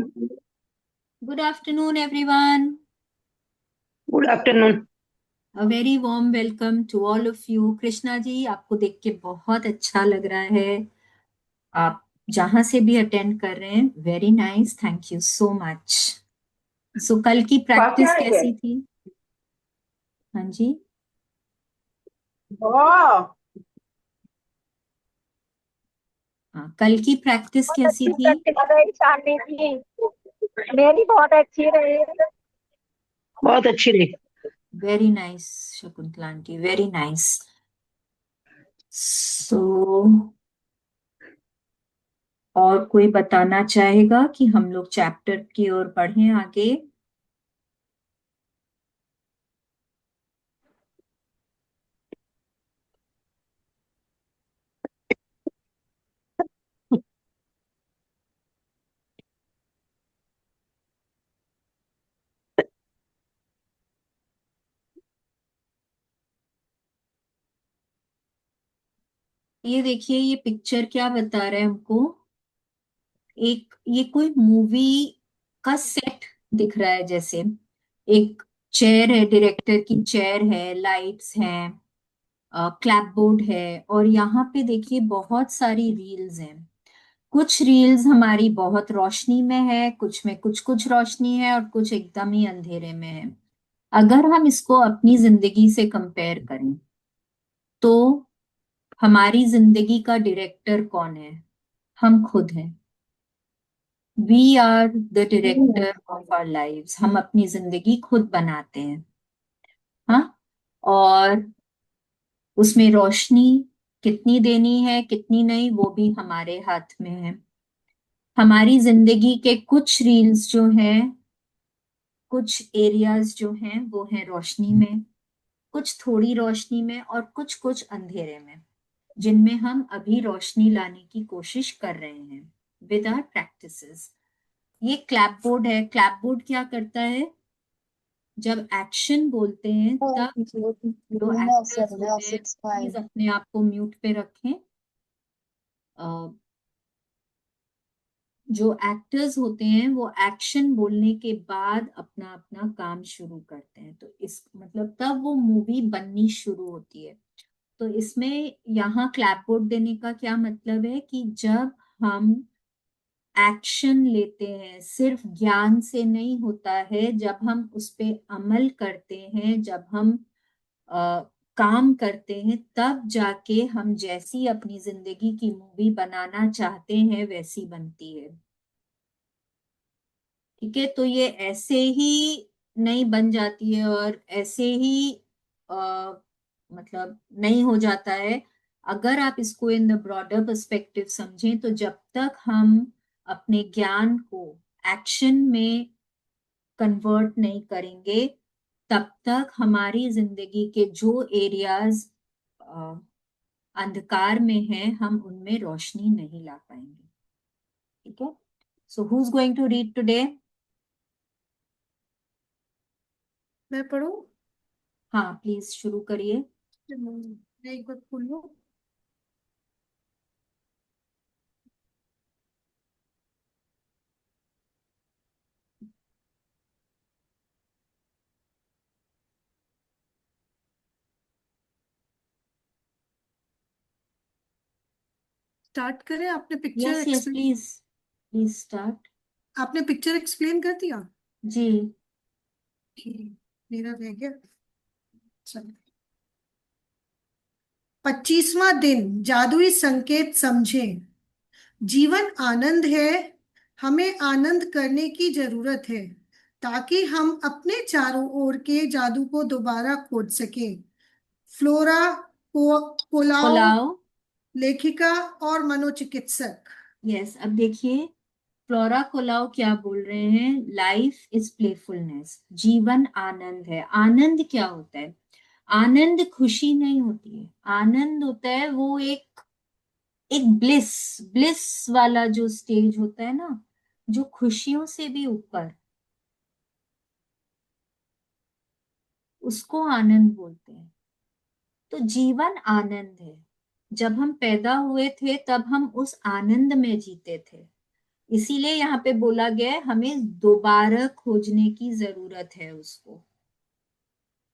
Good afternoon, everyone. Good afternoon. A very warm welcome to all of you. Krishna ji, आपको देख के बहुत अच्छा लग रहा है। आप जहां से भी अटेंड कर रहे हैं, very nice, thank you so much. So कल की वाकया प्रैक्टिस है क्या? कैसी थी? हाँ जी। वाह, हाँ, कल की प्रैक्टिस बहुत कैसी अच्छी थी? प्रैक्टिस रही शालिनी जी। मेरी बहुत अच्छी रही। बहुत अच्छी रही। Very nice Shakuntala aunty, very nice. So और कोई बताना चाहेगा कि हम लोग चैप्टर की ओर पढ़ें आगे? ये देखिए, ये पिक्चर क्या बता रहा है हमको। एक ये कोई मूवी का सेट दिख रहा है। जैसे एक चेयर है, डायरेक्टर की चेयर है, लाइट्स हैं, क्लैप बोर्ड है, और यहाँ पे देखिए बहुत सारी रील्स हैं। कुछ रील्स हमारी बहुत रोशनी में है, कुछ में कुछ कुछ रोशनी है, और कुछ एकदम ही अंधेरे में है। अगर हम इसको अपनी जिंदगी से कंपेयर करें तो हमारी जिंदगी का डायरेक्टर कौन है? हम खुद हैं। We are the director of our lives. हम अपनी जिंदगी खुद बनाते हैं। हाँ। और उसमें रोशनी कितनी देनी है, कितनी नहीं, वो भी हमारे हाथ में है। हमारी जिंदगी के कुछ रील्स जो हैं, कुछ एरियाज जो हैं, वो हैं रोशनी में, कुछ थोड़ी रोशनी में, और कुछ कुछ अंधेरे में, जिनमें हम अभी रोशनी लाने की कोशिश कर रहे हैं विद आवर प्रैक्टिसेस। ये क्लैप बोर्ड है। क्लैप बोर्ड क्या करता है? जब एक्शन बोलते हैं तब जो एक्टर्स होते हैं, प्लीज अपने आप को म्यूट पे रखें। जो एक्टर्स होते हैं वो एक्शन बोलने के बाद अपना अपना काम शुरू करते हैं, तो इस मतलब तब वो मूवी बननी शुरू होती है। तो इसमें यहाँ क्लैपबोर्ड देने का क्या मतलब है कि जब हम एक्शन लेते हैं, सिर्फ ज्ञान से नहीं होता है, जब हम उस पे अमल करते हैं, जब हम अ, काम करते हैं, तब जाके हम जैसी अपनी जिंदगी की मूवी बनाना चाहते हैं वैसी बनती है। ठीक है, तो ये ऐसे ही नहीं बन जाती है, और ऐसे ही मतलब नहीं हो जाता है। अगर आप इसको इन द ब्रॉडर पर्सपेक्टिव समझें, तो जब तक हम अपने ज्ञान को एक्शन में कन्वर्ट नहीं करेंगे, तब तक हमारी जिंदगी के जो एरियाज अंधकार में हैं, हम उनमें रोशनी नहीं ला पाएंगे। ठीक है। So who is going to read today? मैं पढ़ूं? हाँ, प्लीज शुरू करिए। मैं एक बार खोल लूं। स्टार्ट करें? आपने picture yes yes, explain please please start. आपने पिक्चर एक्सप्लेन कर दिया? जी। ठीक, मेरा रह गया। चलो। 25वां दिन, जादुई संकेत समझे। जीवन आनंद है। हमें आनंद करने की जरूरत है ताकि हम अपने चारों ओर के जादू को दोबारा खोज सके। फ्लोरा कोलाओ, पुलाव। लेखिका और मनोचिकित्सक। यस, अब देखिए, फ्लोरा कोलाव क्या बोल रहे हैं? Life is playfulness. Jeevan Anand है। आनंद क्या होता है? आनंद खुशी नहीं होती है। आनंद होता है वो एक एक ब्लिस, ब्लिस वाला जो स्टेज होता है ना, जो खुशियों से भी ऊपर, उसको आनंद बोलते हैं। तो जीवन आनंद है। जब हम पैदा हुए थे तब हम उस आनंद में जीते थे। इसीलिए यहाँ पे बोला गया है हमें दोबारा खोजने की जरूरत है उसको।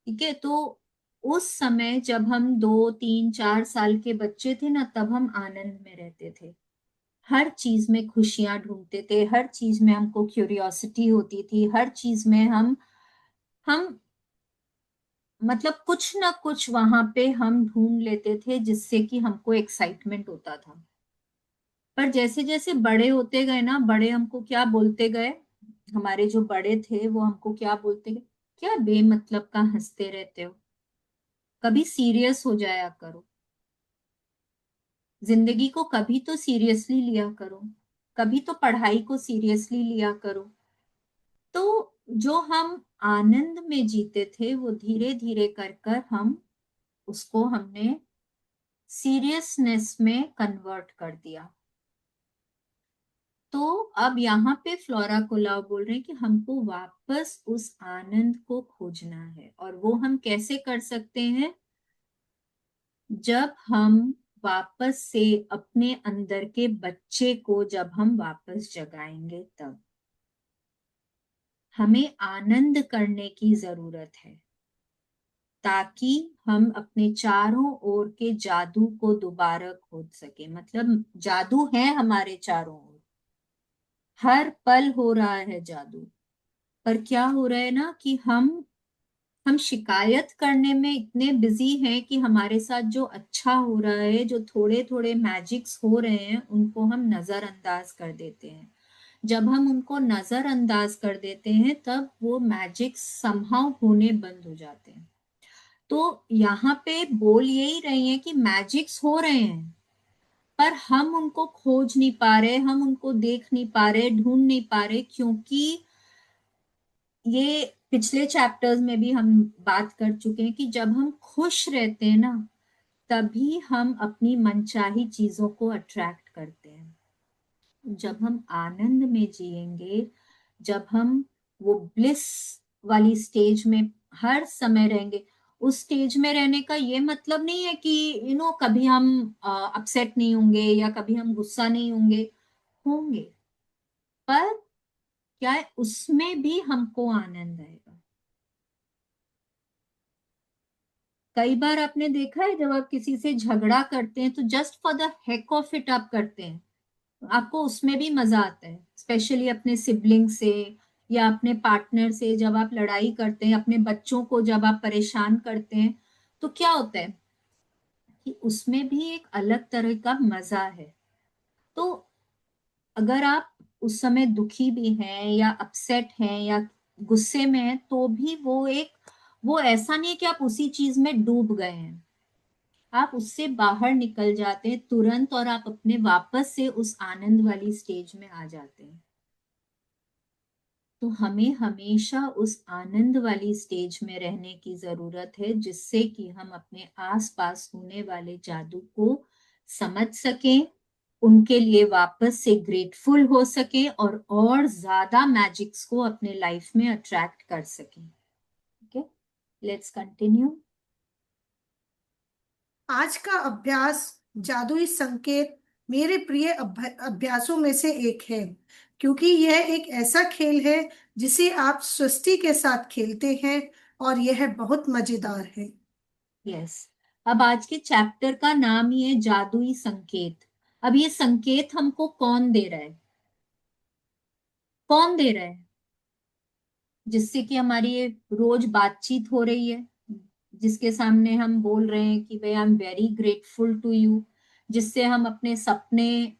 ठीक है, तो उस समय जब हम 2 3 4 साल के बच्चे थे ना, तब हम आनंद में रहते थे, हर चीज में खुशियां ढूंढते थे, हर चीज में हमको क्यूरियोसिटी होती थी, हर चीज में हम मतलब कुछ ना कुछ वहां पे हम ढूंढ लेते थे जिससे कि हमको एक्साइटमेंट होता था। पर जैसे जैसे बड़े होते गए ना, बड़े हमको क्या बोलते गए, हमारे जो बड़े थे वो हमको क्या बोलते गए, क्या बेमतलब का हंसते रहते हो, कभी सीरियस हो जाया करो, जिंदगी को कभी तो सीरियसली लिया करो, कभी तो पढ़ाई को सीरियसली लिया करो। तो जो हम आनंद में जीते थे वो धीरे धीरे कर कर हम उसको हमने सीरियसनेस में कन्वर्ट कर दिया। तो अब यहाँ पे फ्लोरा कोलाव बोल रहे हैं कि हमको वापस उस आनंद को खोजना है, और वो हम कैसे कर सकते हैं, जब हम वापस से अपने अंदर के बच्चे को जब हम वापस जगाएंगे, तब हमें आनंद करने की जरूरत है ताकि हम अपने चारों ओर के जादू को दोबारा खोज सके। मतलब जादू है हमारे चारों ओर, हर पल हो रहा है जादू, पर क्या हो रहा है ना कि हम शिकायत करने में इतने बिजी हैं कि हमारे साथ जो अच्छा हो रहा है, जो थोड़े थोड़े मैजिक्स हो रहे हैं, उनको हम नजरअंदाज कर देते हैं। जब हम उनको नजरअंदाज कर देते हैं तब वो मैजिक्स समहाउ होने बंद हो जाते हैं। तो यहाँ पे बोल यही रही है कि मैजिक्स हो रहे हैं, पर हम उनको खोज नहीं पा रहे, हम उनको देख नहीं पा रहे, ढूंढ नहीं पा रहे, क्योंकि ये पिछले चैप्टर्स में भी हम बात कर चुके हैं कि जब हम खुश रहते हैं ना, तभी हम अपनी मनचाही चीजों को अट्रैक्ट करते हैं। जब हम आनंद में जिएंगे, जब हम वो ब्लिस वाली स्टेज में हर समय रहेंगे, उस स्टेज में रहने का ये मतलब नहीं है कि कभी हम अपसेट नहीं होंगे या कभी हम गुस्सा नहीं होंगे, होंगे, पर क्या है, उसमें भी हमको आनंद आएगा। कई बार आपने देखा है जब आप किसी से झगड़ा करते हैं तो just for the heck of it आप करते हैं, आपको उसमें भी मजा आता है, स्पेशली अपने सिबलिंग से या अपने पार्टनर से जब आप लड़ाई करते हैं, अपने बच्चों को जब आप परेशान करते हैं, तो क्या होता है कि उसमें भी एक अलग तरह का मजा है। तो अगर आप उस समय दुखी भी हैं या अपसेट हैं या गुस्से में हैं, तो भी वो ऐसा नहीं है कि आप उसी चीज में डूब गए हैं, आप उससे बाहर निकल जाते हैं तुरंत और आप अपने वापस से उस आनंद वाली स्टेज में आ जाते हैं। तो हमें हमेशा उस आनंद वाली स्टेज में रहने की जरूरत है, जिससे कि हम अपने आसपास होने वाले जादू को समझ सकें, उनके लिए वापस से ग्रेटफुल हो सके और ज्यादा मैजिक्स को अपने लाइफ में अट्रैक्ट कर सकें। Okay, let's continue. आज का अभ्यास जादुई संकेत मेरे प्रिय अभ्यासों में से एक है, क्योंकि यह एक ऐसा खेल है जिसे आप सृष्टि के साथ खेलते हैं और यह बहुत मजेदार है। यस, अब आज के चैप्टर का नाम ही है जादुई संकेत। अब ये संकेत हमको कौन दे रहा है, कौन दे रहा है, जिससे कि हमारी ये रोज बातचीत हो रही है, जिसके सामने हम बोल रहे हैं कि भाई I am very grateful to you, जिससे हम अपने सपने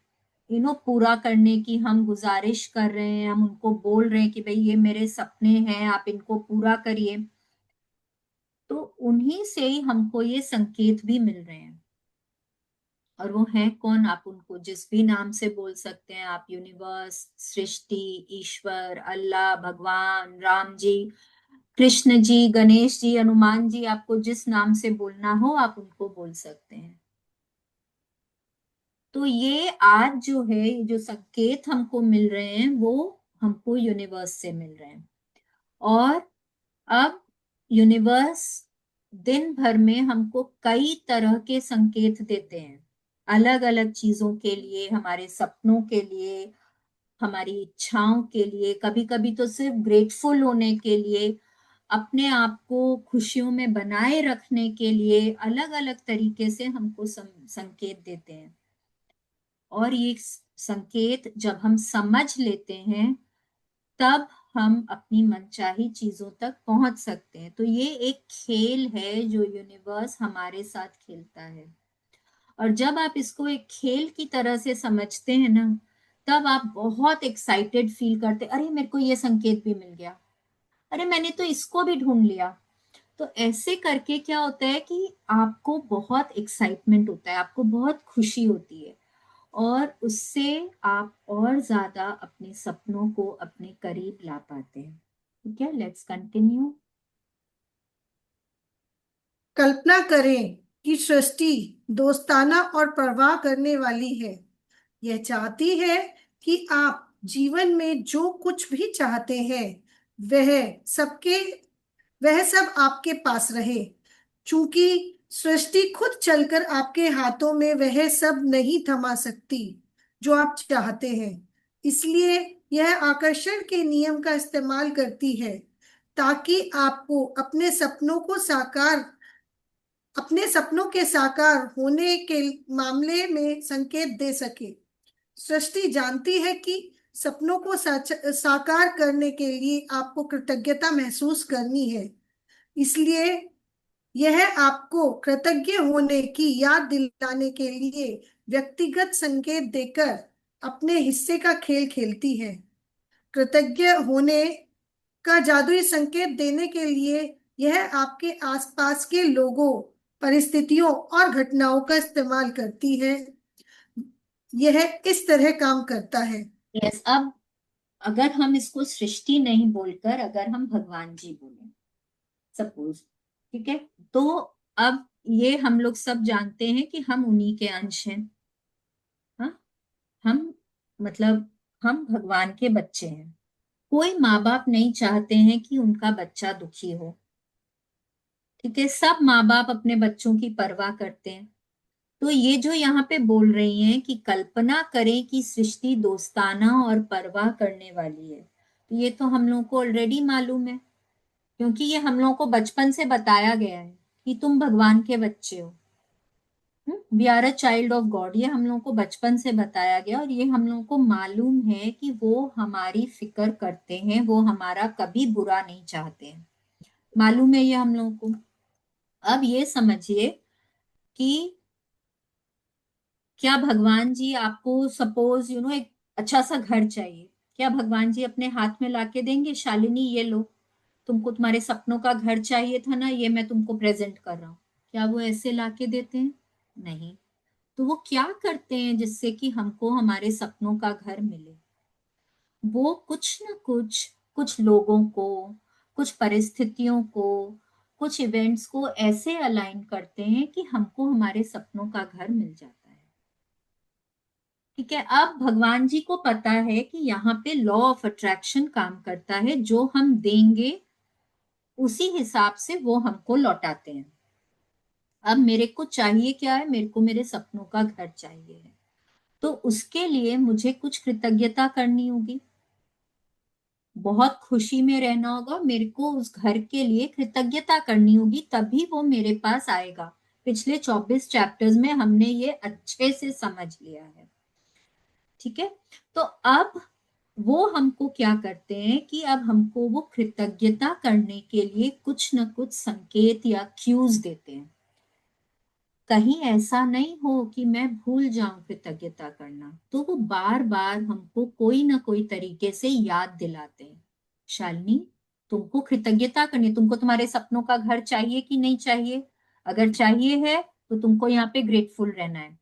पूरा करने की हम गुजारिश कर रहे हैं, हम उनको बोल रहे हैं कि भाई ये मेरे सपने हैं, आप इनको पूरा करिए। तो उन्हीं से ही हमको ये संकेत भी मिल रहे हैं। और वो हैं कौन, आप उनको जिस भी नाम से बोल सकते हैं, आप यूनिवर्स, सृष्टि, ईश्वर, अल्लाह, भगवान, राम जी, कृष्ण जी, गणेश जी, हनुमान जी, आपको जिस नाम से बोलना हो आप उनको बोल सकते हैं। तो ये आज जो है, ये जो संकेत हमको मिल रहे हैं वो हमको यूनिवर्स से मिल रहे हैं। और अब यूनिवर्स दिन भर में हमको कई तरह के संकेत देते हैं, अलग अलग चीजों के लिए, हमारे सपनों के लिए, हमारी इच्छाओं के लिए, कभी कभी तो सिर्फ ग्रेटफुल होने के लिए, अपने आप को खुशियों में बनाए रखने के लिए अलग अलग तरीके से हमको संकेत देते हैं। और ये संकेत जब हम समझ लेते हैं तब हम अपनी मनचाही चीजों तक पहुंच सकते हैं। तो ये एक खेल है जो यूनिवर्स हमारे साथ खेलता है। और जब आप इसको एक खेल की तरह से समझते हैं ना, तब आप बहुत एक्साइटेड फील करते, अरे मेरे को ये संकेत भी मिल गया, अरे मैंने तो इसको भी ढूंढ लिया। तो ऐसे करके क्या होता है कि आपको बहुत एक्साइटमेंट होता है, आपको बहुत खुशी होती है, और उससे आप और ज्यादा अपने सपनों को अपने करीब ला पाते हैं। ठीक है, लेट्स कंटिन्यू। कल्पना करें कि सृष्टि दोस्ताना और परवाह करने वाली है। यह चाहती है कि आप जीवन में जो कुछ भी चाहते हैं वह सबके वह सब आपके पास रहे। चूंकि सृष्टि खुद चलकर आपके हाथों में वह सब नहीं थमा सकती जो आप चाहते हैं, इसलिए यह आकर्षण के नियम का इस्तेमाल करती है ताकि आपको अपने सपनों के साकार होने के मामले में संकेत दे सके। सृष्टि जानती है कि सपनों को साकार करने के लिए आपको कृतज्ञता महसूस करनी है, इसलिए यह आपको कृतज्ञ होने की याद दिलाने के लिए व्यक्तिगत संकेत देकर अपने हिस्से का खेल खेलती है। कृतज्ञ होने का जादुई संकेत देने के लिए यह आपके आसपास के लोगों, परिस्थितियों और घटनाओं का इस्तेमाल करती है। यह इस तरह काम करता है। यस, अब अगर हम इसको सृष्टि नहीं बोलकर अगर हम भगवान जी बोले, सपोज, ठीक है, तो अब ये हम लोग सब जानते हैं कि हम उन्हीं के अंश हैं। हाँ, हम मतलब हम भगवान के बच्चे हैं। कोई माँ बाप नहीं चाहते हैं कि उनका बच्चा दुखी हो। ठीक है, सब माँ बाप अपने बच्चों की परवाह करते हैं। तो ये जो यहाँ पे बोल रही हैं कि कल्पना करें कि सृष्टि दोस्ताना और परवाह करने वाली है, तो ये तो हम लोगों को ऑलरेडी मालूम है, क्योंकि ये हम लोगों को बचपन से बताया गया है कि तुम भगवान के बच्चे हो। We are a child of God, ये हम लोगों को बचपन से बताया गया, और ये हम लोगों को मालूम है कि वो हमारी फिक्र करते हैं, वो हमारा कभी बुरा नहीं चाहते हैं, मालूम है ये हम लोगों को। अब ये समझिए कि क्या भगवान जी आपको सपोज एक अच्छा सा घर चाहिए, क्या भगवान जी अपने हाथ में लाके देंगे, शालिनी ये लो, तुमको तुम्हारे सपनों का घर चाहिए था ना, ये मैं तुमको प्रेजेंट कर रहा हूँ? क्या वो ऐसे लाके देते हैं? नहीं। तो वो क्या करते हैं जिससे कि हमको हमारे सपनों का घर मिले? वो कुछ ना कुछ, कुछ लोगों को, कुछ परिस्थितियों को, कुछ इवेंट्स को ऐसे अलाइन करते हैं कि हमको हमारे सपनों का घर मिल जाता है। ठीक है, अब भगवान जी को पता है कि यहाँ पे लॉ ऑफ अट्रैक्शन काम करता है, जो हम देंगे उसी हिसाब से वो हमको लौटाते हैं। अब मेरे को चाहिए क्या है? मेरे को मेरे सपनों का घर चाहिए है, तो उसके लिए मुझे कुछ कृतज्ञता करनी होगी, बहुत खुशी में रहना होगा, मेरे को उस घर के लिए कृतज्ञता करनी होगी, तभी वो मेरे पास आएगा। पिछले 24 चैप्टर्स में हमने ये अच्छे से समझ लिया है। ठीक है, तो अब वो हमको क्या करते हैं कि अब हमको वो कृतज्ञता करने के लिए कुछ न कुछ संकेत या क्यूज देते हैं। कहीं ऐसा नहीं हो कि मैं भूल जाऊं कृतज्ञता करना, तो वो बार बार हमको कोई ना कोई तरीके से याद दिलाते हैं, शालिनी तुमको कृतज्ञता करनी, तुमको तुम्हारे सपनों का घर चाहिए कि नहीं चाहिए? अगर चाहिए है तो तुमको यहाँ पे ग्रेटफुल रहना है।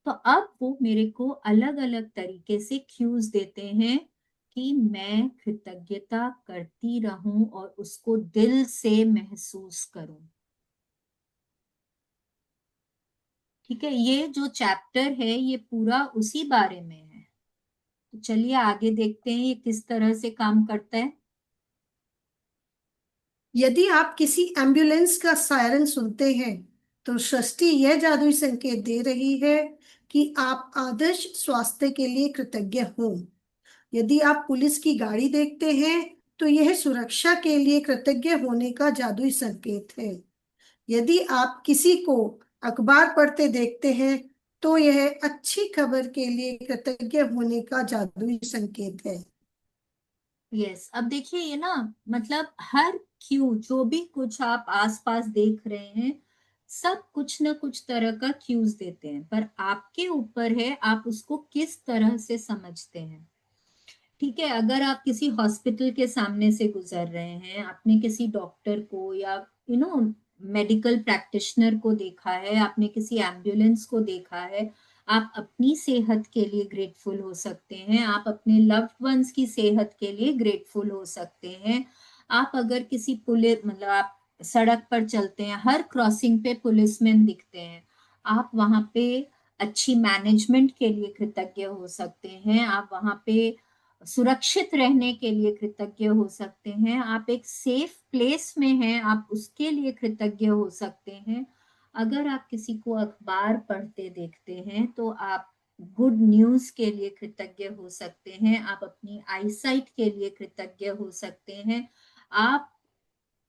तो अब वो मेरे को अलग अलग तरीके से क्यूज देते हैं कि मैं कृतज्ञता करती रहूं और उसको दिल से महसूस करूं। ठीक है, ये जो चैप्टर है ये पूरा उसी बारे में है। तो चलिए आगे देखते हैं ये किस तरह से काम करता है। यदि आप किसी एम्बुलेंस का सायरन सुनते हैं तो सृष्टि यह जादुई संकेत दे रही है कि आप आदर्श स्वास्थ्य के लिए कृतज्ञ हों। यदि आप पुलिस की गाड़ी देखते हैं तो यह सुरक्षा के लिए कृतज्ञ होने का जादुई संकेत है। यदि आप किसी को अखबार पढ़ते देखते हैं तो यह अच्छी खबर के लिए कृतज्ञ होने का जादुई संकेत है। यस, अब देखिए ये ना, मतलब हर क्यू, जो भी कुछ आप आसपास देख रहे हैं, सब कुछ ना कुछ तरह का क्यूज देते हैं, पर आपके ऊपर है आप उसको किस तरह से समझते हैं। ठीक है, अगर आप किसी हॉस्पिटल के सामने से गुजर रहे हैं, आपने किसी डॉक्टर को या मेडिकल प्रैक्टिशनर को देखा है, आपने किसी एम्बुलेंस को देखा है, आप अपनी सेहत के लिए ग्रेटफुल हो सकते हैं, आप अपने लव्ड वंस की सेहत के लिए ग्रेटफुल हो सकते हैं। आप अगर किसी पुलिस, मतलब आप सड़क पर चलते हैं, हर क्रॉसिंग पे पुलिसमैन दिखते हैं, आप वहां पे अच्छी मैनेजमेंट के लिए कृतज्ञ हो सकते हैं, आप वहां पे सुरक्षित रहने के लिए कृतज्ञ हो सकते हैं, आप एक सेफ प्लेस में हैं, आप उसके लिए कृतज्ञ हो सकते हैं। अगर आप किसी को अखबार पढ़ते देखते हैं तो आप गुड न्यूज के लिए कृतज्ञ हो सकते हैं, आप अपनी आईसाइट के लिए कृतज्ञ हो सकते हैं, आप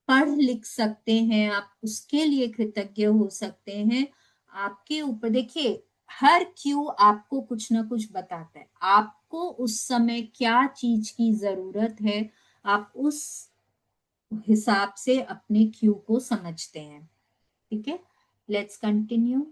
पढ़ लिख सकते हैं, आप उसके लिए कृतज्ञ हो सकते हैं। आपके ऊपर देखिए, हर क्यू आपको कुछ ना कुछ बताता है, आपको उस समय क्या चीज की जरूरत है, आप उस हिसाब से अपने क्यू को समझते हैं। ठीक है, लेट्स कंटिन्यू।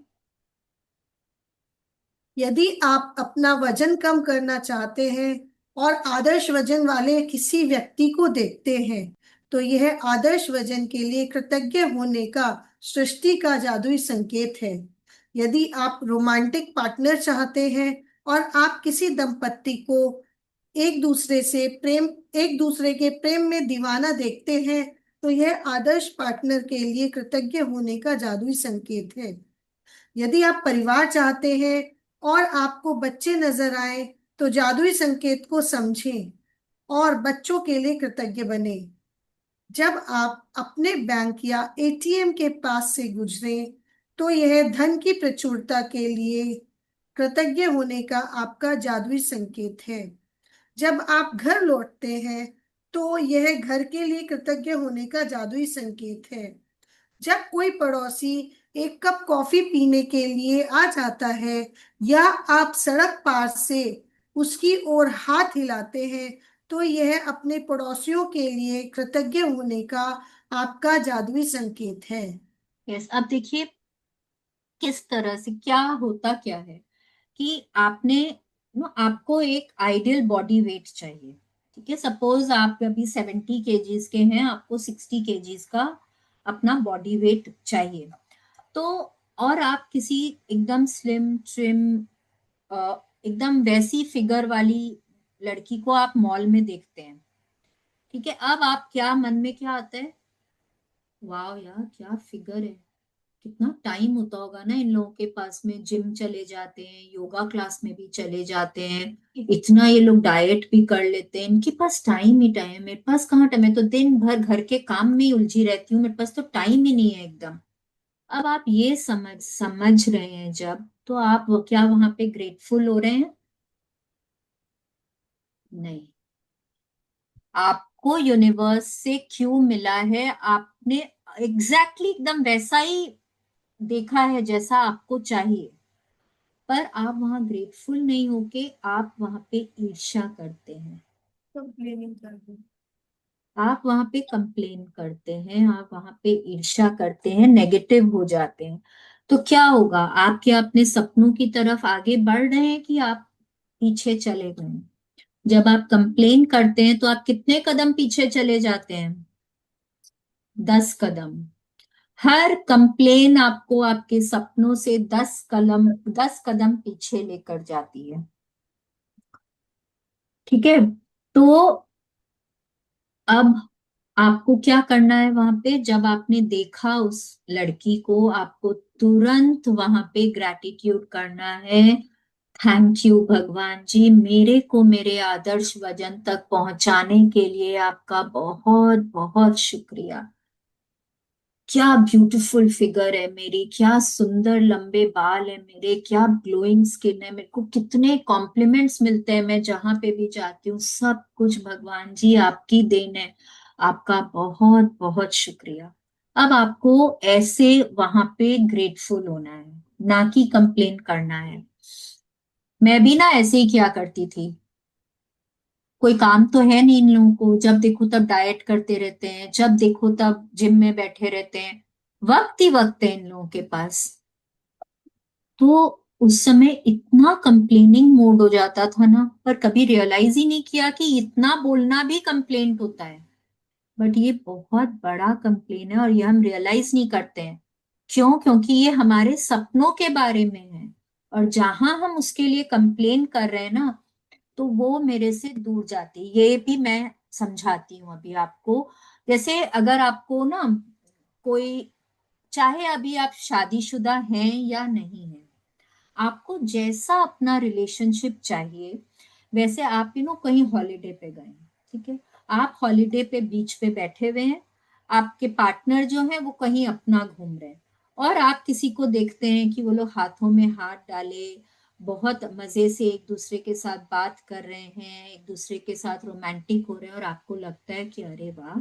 यदि आप अपना वजन कम करना चाहते हैं और आदर्श वजन वाले किसी व्यक्ति को देखते हैं तो यह आदर्श वजन के लिए कृतज्ञ होने का सृष्टि का जादुई संकेत है। यदि आप रोमांटिक पार्टनर चाहते हैं और आप किसी दंपत्ति को एक दूसरे के प्रेम में दीवाना देखते हैं तो यह आदर्श पार्टनर के लिए कृतज्ञ होने का जादुई संकेत है। यदि आप परिवार चाहते हैं और आपको बच्चे नजर आए तो जादुई संकेत को समझें और बच्चों के लिए कृतज्ञ बने। जब आप अपने बैंक या एटीएम के पास से गुजरें तो यह धन की प्रचुरता के लिए कृतज्ञ होने का आपका जादुई संकेत है। जब आप घर लौटते हैं तो यह घर के लिए कृतज्ञ होने का जादुई संकेत है। जब कोई पड़ोसी एक कप कॉफी पीने के लिए आ जाता है या आप सड़क पार से उसकी ओर हाथ हिलाते हैं तो यह अपने पड़ोसियों के लिए कृतज्ञ होने का आपका जादुई संकेत है। यस, अब देखिए किस तरह से क्या होता क्या है कि आपने आपको एक आइडियल बॉडी वेट चाहिए। ठीक है, सपोज आप अभी 70 केजीज के हैं, आपको 60 केजीज का अपना बॉडी वेट चाहिए। तो और आप किसी एकदम स्लिम ट्रिम, एकदम वैसी फिगर वाली लड़की को आप मॉल में देखते हैं। ठीक है, अब आप क्या मन में क्या आता है, वाह यार क्या फिगर है, कितना टाइम होता होगा ना इन लोगों के पास में, जिम चले जाते हैं, योगा क्लास में भी चले जाते हैं, इतना ये लोग डाइट भी कर लेते हैं, इनके पास टाइम ही टाइम है, मेरे पास कहाँ टाइम है, तो दिन भर घर के काम में ही उलझी रहती हूँ, मेरे पास तो टाइम ही नहीं है एकदम। अब आप ये समझ रहे हैं जब, तो आप क्या वहां पे ग्रेटफुल हो रहे हैं? नहीं, आपको यूनिवर्स से क्यों मिला है, आपने एकदम वैसा ही देखा है जैसा आपको चाहिए, पर आप वहां ग्रेटफुल नहीं होके आप वहां पे ईर्ष्या करते हैं, कंप्लेनिंग कर दो। आप वहां पे कंप्लेन करते हैं, आप वहां पे ईर्ष्या करते हैं, नेगेटिव हो जाते हैं। तो क्या होगा, आप क्या अपने सपनों की तरफ आगे बढ़ रहे हैं कि आप पीछे चले गए हैं? जब आप कंप्लेन करते हैं तो आप कितने कदम पीछे चले जाते हैं? 10 कदम। हर कंप्लेन आपको आपके सपनों से 10 कदम पीछे लेकर जाती है। ठीक है, तो अब आपको क्या करना है, वहां पे जब आपने देखा उस लड़की को, आपको तुरंत वहां पे ग्रैटिट्यूड करना है। थैंक यू भगवान जी, मेरे को मेरे आदर्श वजन तक पहुंचाने के लिए आपका बहुत बहुत शुक्रिया। क्या ब्यूटीफुल फिगर है मेरी, क्या सुंदर लंबे बाल है मेरे, क्या ग्लोइंग स्किन है, मेरे को कितने कॉम्प्लीमेंट्स मिलते हैं मैं जहां पे भी जाती हूँ। सब कुछ भगवान जी आपकी देन है, आपका बहुत बहुत शुक्रिया। अब आपको ऐसे वहां पे ग्रेटफुल होना है, ना कि कंप्लेन करना है। मैं भी ना ऐसे ही किया करती थी, कोई काम तो है नहीं इन लोगों को, जब देखो तब डाइट करते रहते हैं, जब देखो तब जिम में बैठे रहते हैं, वक्त ही वक्त है इन लोगों के पास। तो उस समय इतना कंप्लेनिंग मोड हो जाता था ना, पर कभी रियलाइज ही नहीं किया कि इतना बोलना भी कंप्लेंट होता है। बट ये बहुत बड़ा कंप्लेन है और ये हम रियलाइज नहीं करते हैं। क्यों? क्योंकि ये हमारे सपनों के बारे में है, और जहां हम उसके लिए कंप्लेन कर रहे हैं ना, तो वो मेरे से दूर जाती। ये भी मैं समझाती हूँ अभी आपको। जैसे अगर आपको ना कोई, चाहे अभी आप शादीशुदा हैं या नहीं हैं, आपको जैसा अपना रिलेशनशिप चाहिए, वैसे आप कहीं हॉलीडे पे गए हैं, ठीक है, आप हॉलीडे पे बीच पे बैठे हुए हैं, आपके पार्टनर जो है वो कहीं अपना घूम रहे हैं, और आप किसी को देखते हैं कि वो लोग हाथों में हाथ डाले बहुत मजे से एक दूसरे के साथ बात कर रहे हैं, एक दूसरे के साथ रोमांटिक हो रहे हैं, और आपको लगता है कि अरे वाह,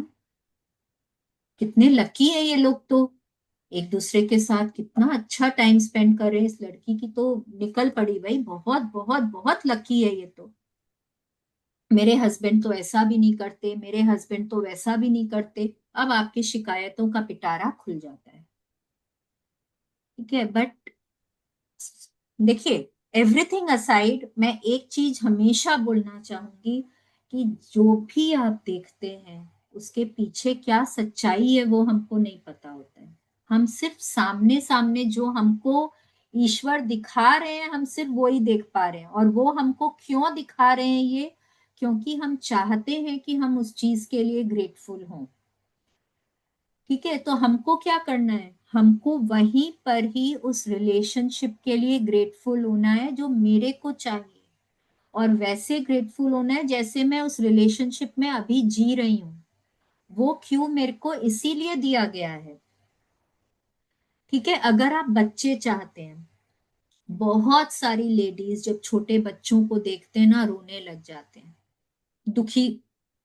कितने लकी है ये लोग, तो एक दूसरे के साथ कितना अच्छा टाइम स्पेंड कर रहे हैं, इस लड़की की तो निकल पड़ी भाई, बहुत बहुत बहुत लकी है ये तो। मेरे हस्बैंड तो ऐसा भी नहीं करते, मेरे हस्बैंड तो वैसा भी नहीं करते। अब आपकी शिकायतों का पिटारा खुल जाता है, ठीक है। बट देखिए, एवरीथिंग असाइड, मैं एक चीज हमेशा बोलना चाहूंगी कि जो भी आप देखते हैं उसके पीछे क्या सच्चाई है वो हमको नहीं पता होता है। हम सिर्फ सामने सामने जो हमको ईश्वर दिखा रहे हैं, हम सिर्फ वो ही देख पा रहे हैं, और वो हमको क्यों दिखा रहे हैं ये, क्योंकि हम चाहते हैं कि हम उस चीज के लिए ग्रेटफुल हों, ठीक है। तो हमको क्या करना है, हमको वहीं पर ही उस रिलेशनशिप के लिए ग्रेटफुल होना है जो मेरे को चाहिए, और वैसे ग्रेटफुल होना है जैसे मैं उस रिलेशनशिप में अभी जी रही हूँ, वो क्यों मेरे को इसीलिए दिया गया है, ठीक है। अगर आप बच्चे चाहते हैं, बहुत सारी लेडीज जब छोटे बच्चों को देखते हैं ना, रोने लग जाते हैं, दुखी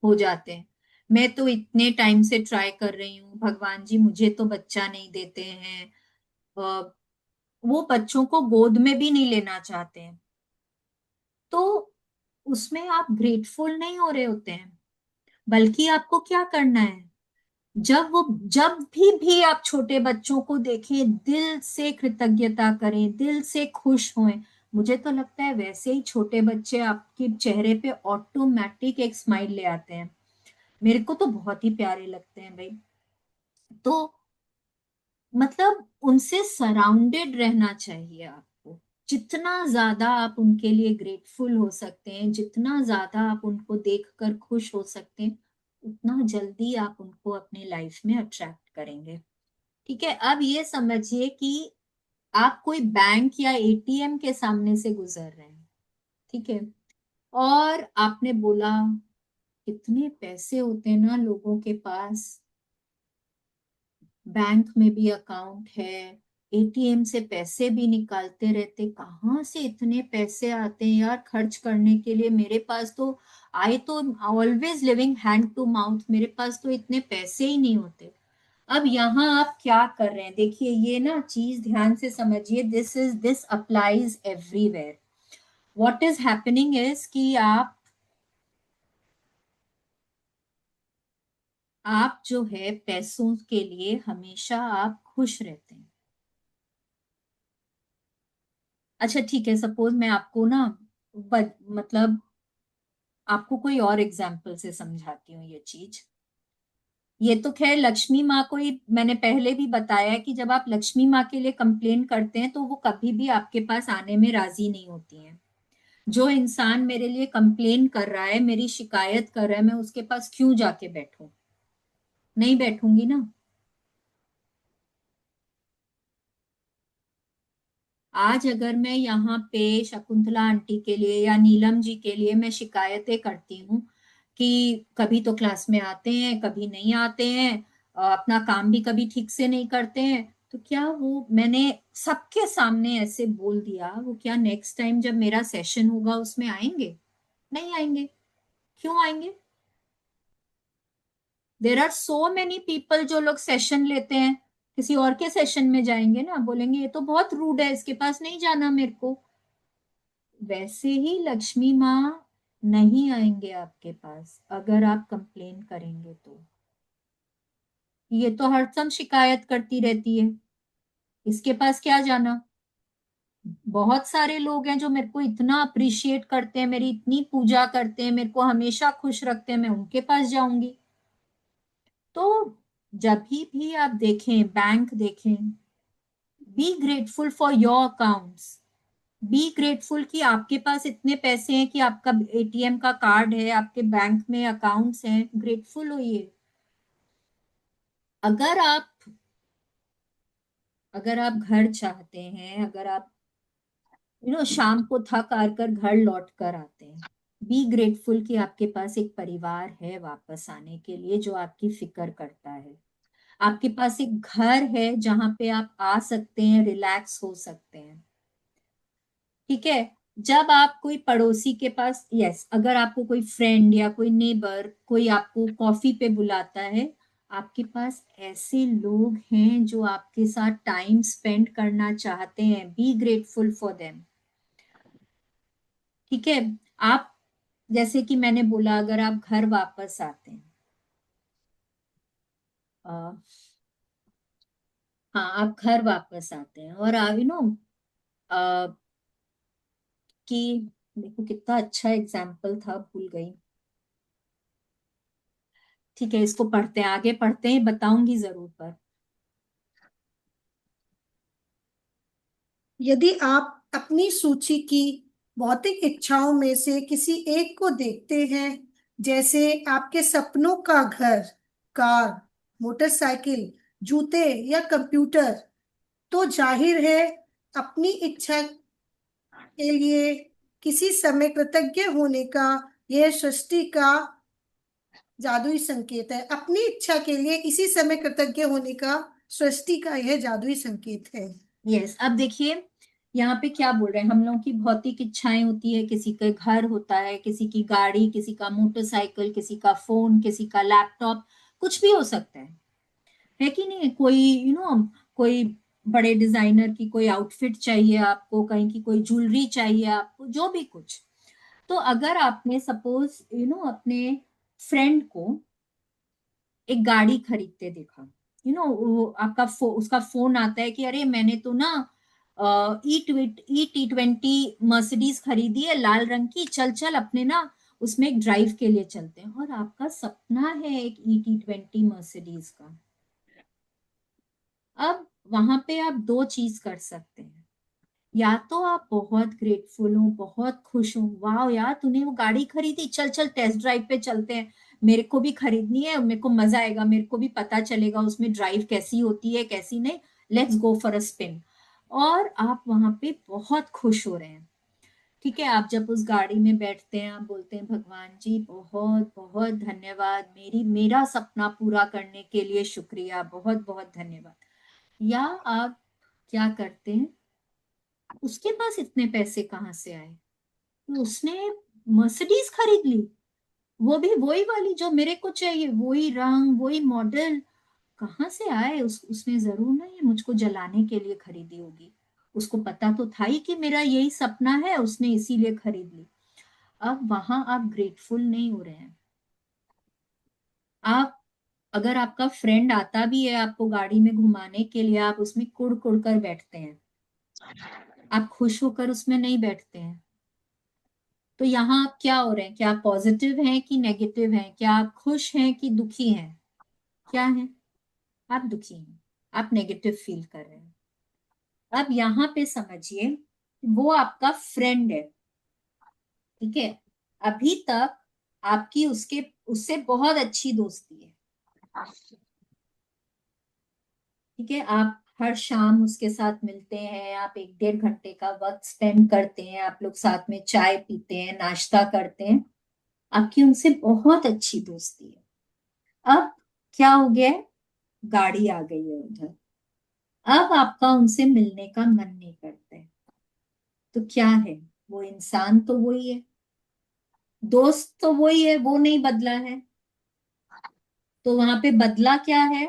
हो जाते हैं। मैं तो इतने टाइम से ट्राई कर रही हूँ, भगवान जी मुझे तो बच्चा नहीं देते हैं। अ, वो बच्चों को गोद में भी नहीं लेना चाहते हैं। तो उसमें आप ग्रेटफुल नहीं हो रहे होते हैं, बल्कि आपको क्या करना है, जब भी आप छोटे बच्चों को देखें, दिल से कृतज्ञता करें, दिल से खुश हों। मुझे तो लगता है वैसे ही छोटे बच्चे आपके चेहरे पे ऑटोमेटिक एक स्माइल ले आते हैं। मेरे को तो बहुत ही प्यारे लगते हैं भाई। तो मतलब उनसे सराउंडेड रहना चाहिए आपको। जितना ज्यादा आप उनके लिए ग्रेटफुल हो सकते हैं, जितना ज्यादा आप उनको देखकर खुश हो सकते हैं, उतना जल्दी आप उनको अपनी लाइफ में अट्रैक्ट करेंगे, ठीक है। अब ये समझिए कि आप कोई बैंक या एटीएम के सामने से गुजर रहे हैं, ठीक है, और आपने बोला, कितने पैसे होते हैं ना लोगों के पास, बैंक में भी अकाउंट है, एटीएम से पैसे भी निकालते रहते, कहाँ से इतने पैसे आते हैं यार खर्च करने के लिए, मेरे पास तो, आई तो always living hand to mouth, मेरे पास तो इतने पैसे ही नहीं होते। अब यहाँ आप क्या कर रहे हैं, देखिए ये ना चीज ध्यान से समझिए, this applies everywhere. What is happening is कि आप जो है पैसों के लिए हमेशा आप खुश रहते हैं। अच्छा ठीक है, सपोज मैं आपको ना मतलब आपको कोई और एग्जाम्पल से समझाती हूँ ये चीज। ये तो खैर लक्ष्मी माँ को ही मैंने पहले भी बताया है कि जब आप लक्ष्मी माँ के लिए कंप्लेन करते हैं तो वो कभी भी आपके पास आने में राजी नहीं होती हैं। जो इंसान मेरे लिए कंप्लेन कर रहा है, मेरी शिकायत कर रहा है, मैं उसके पास क्यों जाके बैठूं? नहीं बैठूंगी ना। आज अगर मैं यहाँ पे शकुंतला आंटी के लिए या नीलम जी के लिए मैं शिकायतें करती हूँ कि कभी तो क्लास में आते हैं, कभी नहीं आते हैं, अपना काम भी कभी ठीक से नहीं करते हैं, तो क्या वो मैंने सबके सामने ऐसे बोल दिया, वो क्या नेक्स्ट टाइम जब मेरा सेशन होगा उसमें आएंगे? नहीं आएंगे। क्यों आएंगे? There are so many people जो लोग सेशन लेते हैं, किसी और के सेशन में जाएंगे ना, बोलेंगे ये तो बहुत रूड है, इसके पास नहीं जाना मेरे को। वैसे ही लक्ष्मी माँ नहीं आएंगे आपके पास अगर आप कंप्लेन करेंगे तो। ये तो हर समय शिकायत करती रहती है, इसके पास क्या जाना। बहुत सारे लोग हैं जो मेरे को इतना अप्रिशिएट करते हैं, मेरी इतनी पूजा करते हैं, मेरे को हमेशा खुश रखते हैं, मैं उनके पास जाऊंगी? तो जब भी आप देखें, बैंक देखें, be grateful for your accounts. Be grateful कि आपके पास इतने पैसे हैं, कि आपका एटीएम का कार्ड है, आपके बैंक में अकाउंट्स हैं, ग्रेटफुल होइए। अगर आप अगर आप घर चाहते हैं, अगर आप शाम को थक हार कर घर लौट कर आते हैं, बी ग्रेटफुल कि आपके पास एक परिवार है वापस आने के लिए जो आपकी फिक्र करता है। आपके पास एक घर है जहां पे आप आ सकते हैं, रिलैक्स हो सकते हैं। ठीक है। जब आप कोई पड़ोसी के पास, यस, अगर आपको कोई फ्रेंड या कोई नेबर कोई आपको कॉफी पे बुलाता है, आपके पास ऐसे लोग हैं जो आपके साथ टाइम स्पेंड करना चाहते हैं, बी ग्रेटफुल फॉर देम। ठीक है। आप, जैसे कि मैंने बोला, अगर आप घर वापस आते हैं, अ, हाँ, आप घर वापस आते हैं और आप कि देखो कितना अच्छा एग्जाम्पल था, भूल गई। ठीक है, इसको पढ़ते हैं, आगे पढ़ते हैं, बताऊंगी जरूर पर। यदि आप अपनी सूची की भौतिक इच्छाओं में से किसी एक को देखते हैं, जैसे आपके सपनों का घर, कार, मोटरसाइकिल, जूते या कंप्यूटर, तो जाहिर है अपनी इच्छा के लिए किसी समय कृतज्ञ होने का यह सृष्टि का जादुई संकेत है। अपनी इच्छा के लिए इसी समय कृतज्ञ होने का सृष्टि का यह जादुई संकेत है। यस, अब देखिए यहाँ पे क्या बोल रहे हैं। हम लोगों की भौतिक इच्छाएं होती है, किसी का घर होता है, किसी की गाड़ी, किसी का मोटरसाइकिल, किसी का फोन, किसी का लैपटॉप, कुछ भी हो सकता है कि नहीं? कोई कोई बड़े डिजाइनर की कोई आउटफिट चाहिए आपको, कहीं की कोई ज्वेलरी चाहिए आपको, जो भी कुछ। तो अगर आपने सपोज अपने फ्रेंड को एक गाड़ी खरीदते देखा, उसका फोन आता है कि अरे मैंने तो ना E20 मर्सिडीज खरीदी है लाल रंग की, चल चल अपने ना उसमें एक ड्राइव के लिए चलते हैं। और आपका सपना है एक E20 मर्सिडीज का। अब वहां पे आप दो चीज कर सकते हैं। या तो आप बहुत ग्रेटफुल हो, बहुत खुश हो, वाह यार तूने वो गाड़ी खरीदी, चल चल टेस्ट ड्राइव पे चलते हैं, मेरे को भी खरीदनी है, मेरे को मजा आएगा, मेरे को भी पता चलेगा उसमें ड्राइव कैसी होती है कैसी नहीं, let's go for a spin. और आप वहां पे बहुत खुश हो रहे हैं। ठीक है। आप जब उस गाड़ी में बैठते हैं, आप बोलते हैं भगवान जी बहुत बहुत धन्यवाद, मेरा सपना पूरा करने के लिए शुक्रिया, बहुत बहुत धन्यवाद। या आप क्या करते हैं, उसके पास इतने पैसे कहाँ से आए, तो उसने मर्सिडीज खरीद ली, वो भी वही वाली जो मेरे को चाहिए, वही रंग वही मॉडल। कहाँ से आए? उसने जरूर ना ये मुझको जलाने के लिए खरीदी होगी, उसको पता तो था ही कि मेरा यही सपना है, उसने इसीलिए खरीद ली। अब वहां आप ग्रेटफुल नहीं हो रहे हैं। आप, अगर आपका फ्रेंड आता भी है आपको गाड़ी में घुमाने के लिए, आप उसमें कुड़ कुड़ कर बैठते हैं, आप खुश होकर उसमें नहीं बैठते हैं। तो यहाँ आप क्या हो रहे हैं? क्या आप पॉजिटिव हैं कि नेगेटिव हैं? क्या आप खुश हैं कि दुखी हैं? क्या है? आप दुखी हैं, आप नेगेटिव फील कर रहे हैं। अब यहाँ पे समझिए, वो आपका फ्रेंड है। ठीक है। अभी तक आपकी उसके उससे बहुत अच्छी दोस्ती है। ठीक है। आप हर शाम उसके साथ मिलते हैं, आप 1-1.5 घंटे का वक्त स्पेंड करते हैं, आप लोग साथ में चाय पीते हैं, नाश्ता करते हैं, आपकी उनसे बहुत अच्छी दोस्ती है। अब क्या हो गया है? गाड़ी आ गई है उधर, अब आपका उनसे मिलने का मन नहीं करता है। तो क्या है, वो इंसान तो वही है, दोस्त तो वही है, वो नहीं बदला है। तो वहां पे बदला क्या है,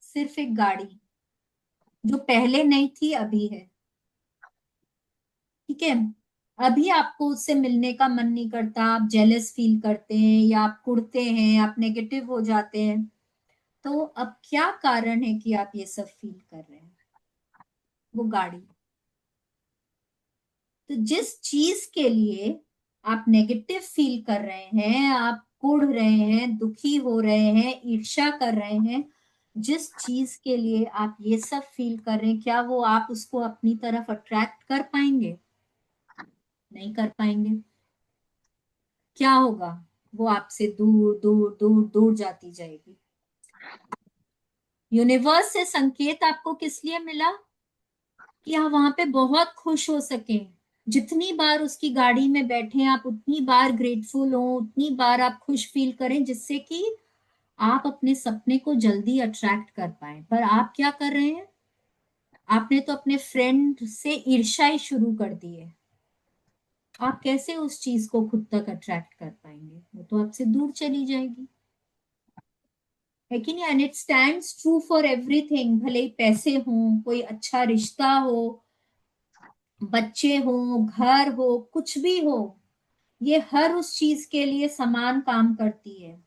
सिर्फ एक गाड़ी, जो पहले नहीं थी अभी है। ठीक है, अभी आपको उससे मिलने का मन नहीं करता, आप जेलस फील करते हैं या आप कुढ़ते हैं, आप नेगेटिव हो जाते हैं। तो अब क्या कारण है कि आप ये सब फील कर रहे हैं, वो गाड़ी। तो जिस चीज के लिए आप नेगेटिव फील कर रहे हैं, आप कुढ़ रहे हैं, दुखी हो रहे हैं, ईर्ष्या कर रहे हैं, जिस चीज के लिए आप ये सब फील कर रहे हैं, क्या वो आप उसको अपनी तरफ अट्रैक्ट कर पाएंगे? नहीं कर पाएंगे। क्या होगा, वो आपसे दूर दूर दूर दूर जाती जाएगी। यूनिवर्स से संकेत आपको किस लिए मिला, कि आप वहां पे बहुत खुश हो सके। जितनी बार उसकी गाड़ी में बैठे आप, उतनी बार ग्रेटफुल हो, उतनी बार आप खुश फील करें, जिससे कि आप अपने सपने को जल्दी अट्रैक्ट कर पाए। पर आप क्या कर रहे हैं, आपने तो अपने फ्रेंड से ईर्ष्या ही शुरू कर दी है। आप कैसे उस चीज को खुद तक अट्रैक्ट कर पाएंगे, वो तो आपसे दूर चली जाएगी, है कि नहीं? And it stands true for everything, भले ही पैसे हो, कोई अच्छा रिश्ता हो, बच्चे हो, घर हो, कुछ भी हो, ये हर उस चीज के लिए समान काम करती है।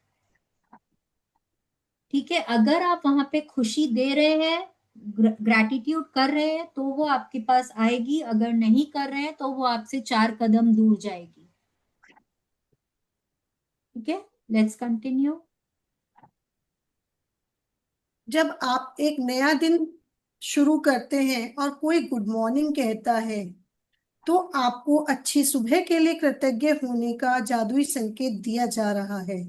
ठीक है, अगर आप वहां पे खुशी दे रहे हैं, ग्रैटिट्यूड कर रहे हैं, तो वो आपके पास आएगी। अगर नहीं कर रहे हैं तो वो आपसे 4 कदम दूर जाएगी। ठीक है, लेट्स कंटिन्यू। जब आप एक नया दिन शुरू करते हैं और कोई गुड मॉर्निंग कहता है, तो आपको अच्छी सुबह के लिए कृतज्ञ होने का जादुई संकेत दिया जा रहा है।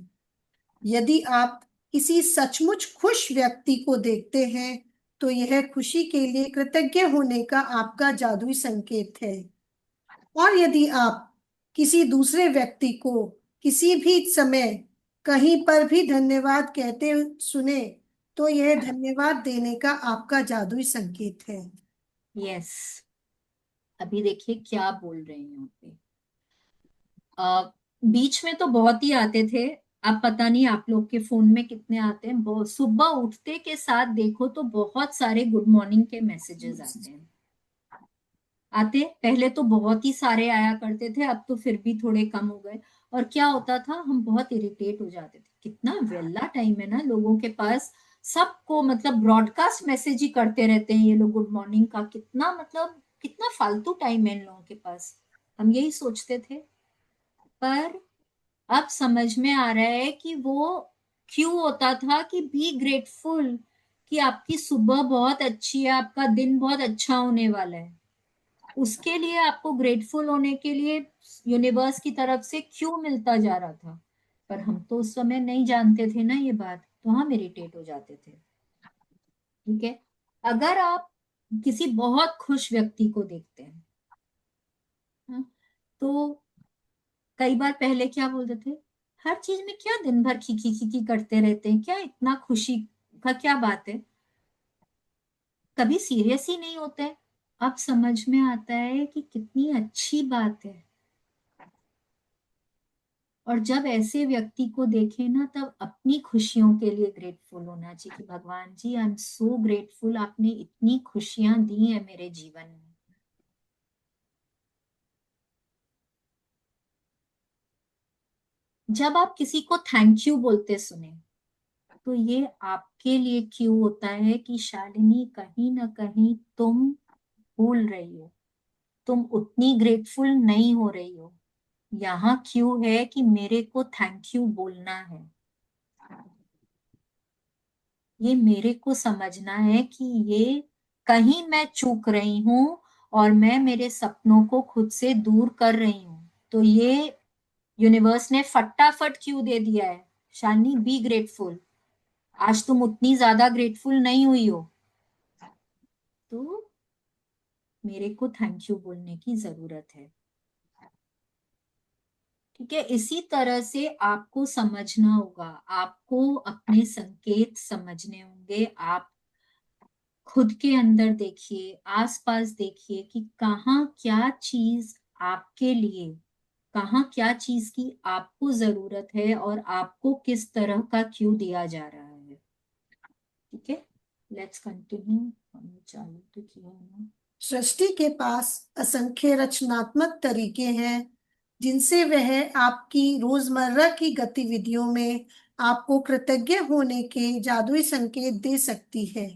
यदि आप किसी सचमुच खुश व्यक्ति को देखते हैं, तो यह खुशी के लिए कृतज्ञ होने का आपका जादुई संकेत है। और यदि आप किसी दूसरे व्यक्ति को किसी भी समय कहीं पर भी धन्यवाद कहते सुने, तो यह धन्यवाद देने का आपका जादुई संकेत है। यस, अभी देखिए क्या बोल रहे हैं यहाँ पे। बीच में तो बहुत ही आते थे, अब पता नहीं आप लोग के फोन में कितने आते हैं। सुबह उठते के साथ देखो तो बहुत सारे गुड मॉर्निंग के मैसेजेस आते हैं। आते पहले तो बहुत ही सारे आया करते थे, अब तो फिर भी थोड़े कम हो गए। और क्या होता था, हम बहुत इरिटेट हो जाते थे, कितना वेला टाइम है ना लोगों के पास, सबको मतलब ब्रॉडकास्ट मैसेज ही करते रहते हैं ये लोग गुड मॉर्निंग का, कितना मतलब कितना फालतू टाइम है इन लोगों के पास, हम यही सोचते थे। पर अब समझ में आ रहा है कि वो क्यों होता था, कि बी ग्रेटफुल, कि आपकी सुबह बहुत अच्छी है, आपका दिन बहुत अच्छा होने वाला है। उसके लिए आपको ग्रेटफुल होने के लिए यूनिवर्स की तरफ से क्यों मिलता जा रहा था। पर हम तो उस समय नहीं जानते थे ना ये बात, तो हम इरिटेट हो जाते थे। ठीक है, अगर आप किसी बहुत खुश व्यक्ति को देखते हैं, हाँ, तो कई बार पहले क्या बोलते थे, हर चीज में क्या दिन भर खीखी खीखी करते रहते हैं, क्या इतना खुशी का क्या बात है, कभी सीरियस ही नहीं होते। अब समझ में आता है कि कितनी अच्छी बात है। और जब ऐसे व्यक्ति को देखे ना, तब अपनी खुशियों के लिए ग्रेटफुल होना चाहिए, कि भगवान जी आई एम सो ग्रेटफुल, आपने इतनी खुशियां दी है मेरे जीवन में। जब आप किसी को थैंक यू बोलते सुने, तो ये आपके लिए क्यों होता है, कि शालिनी कहीं ना कहीं तुम भूल रही हो, तुम उतनी ग्रेटफुल नहीं हो रही हो। यहाँ क्यों है कि मेरे को थैंक यू बोलना है, ये मेरे को समझना है कि ये कहीं मैं चूक रही हूं, और मैं मेरे सपनों को खुद से दूर कर रही हूं। तो ये यूनिवर्स ने फटाफट क्यों दे दिया है, शालिनी बी ग्रेटफुल, आज तुम उतनी ज्यादा ग्रेटफुल नहीं हुई हो, तो मेरे को थैंक यू बोलने की जरूरत है। ठीक है, इसी तरह से आपको समझना होगा, आपको अपने संकेत समझने होंगे। आप खुद के अंदर देखिए, आसपास देखिए कि कहाँ क्या चीज आपके लिए, कहाँ क्या चीज की आपको जरूरत है और आपको किस तरह का क्यू दिया जा रहा है। ठीक है, लेट्स कंटिन्यू। हमने चालू तो किया है ना। सृष्टि के पास असंख्य रचनात्मक तरीके हैं जिनसे वह आपकी रोजमर्रा की गतिविधियों में आपको कृतज्ञ होने के जादुई संकेत दे सकती है।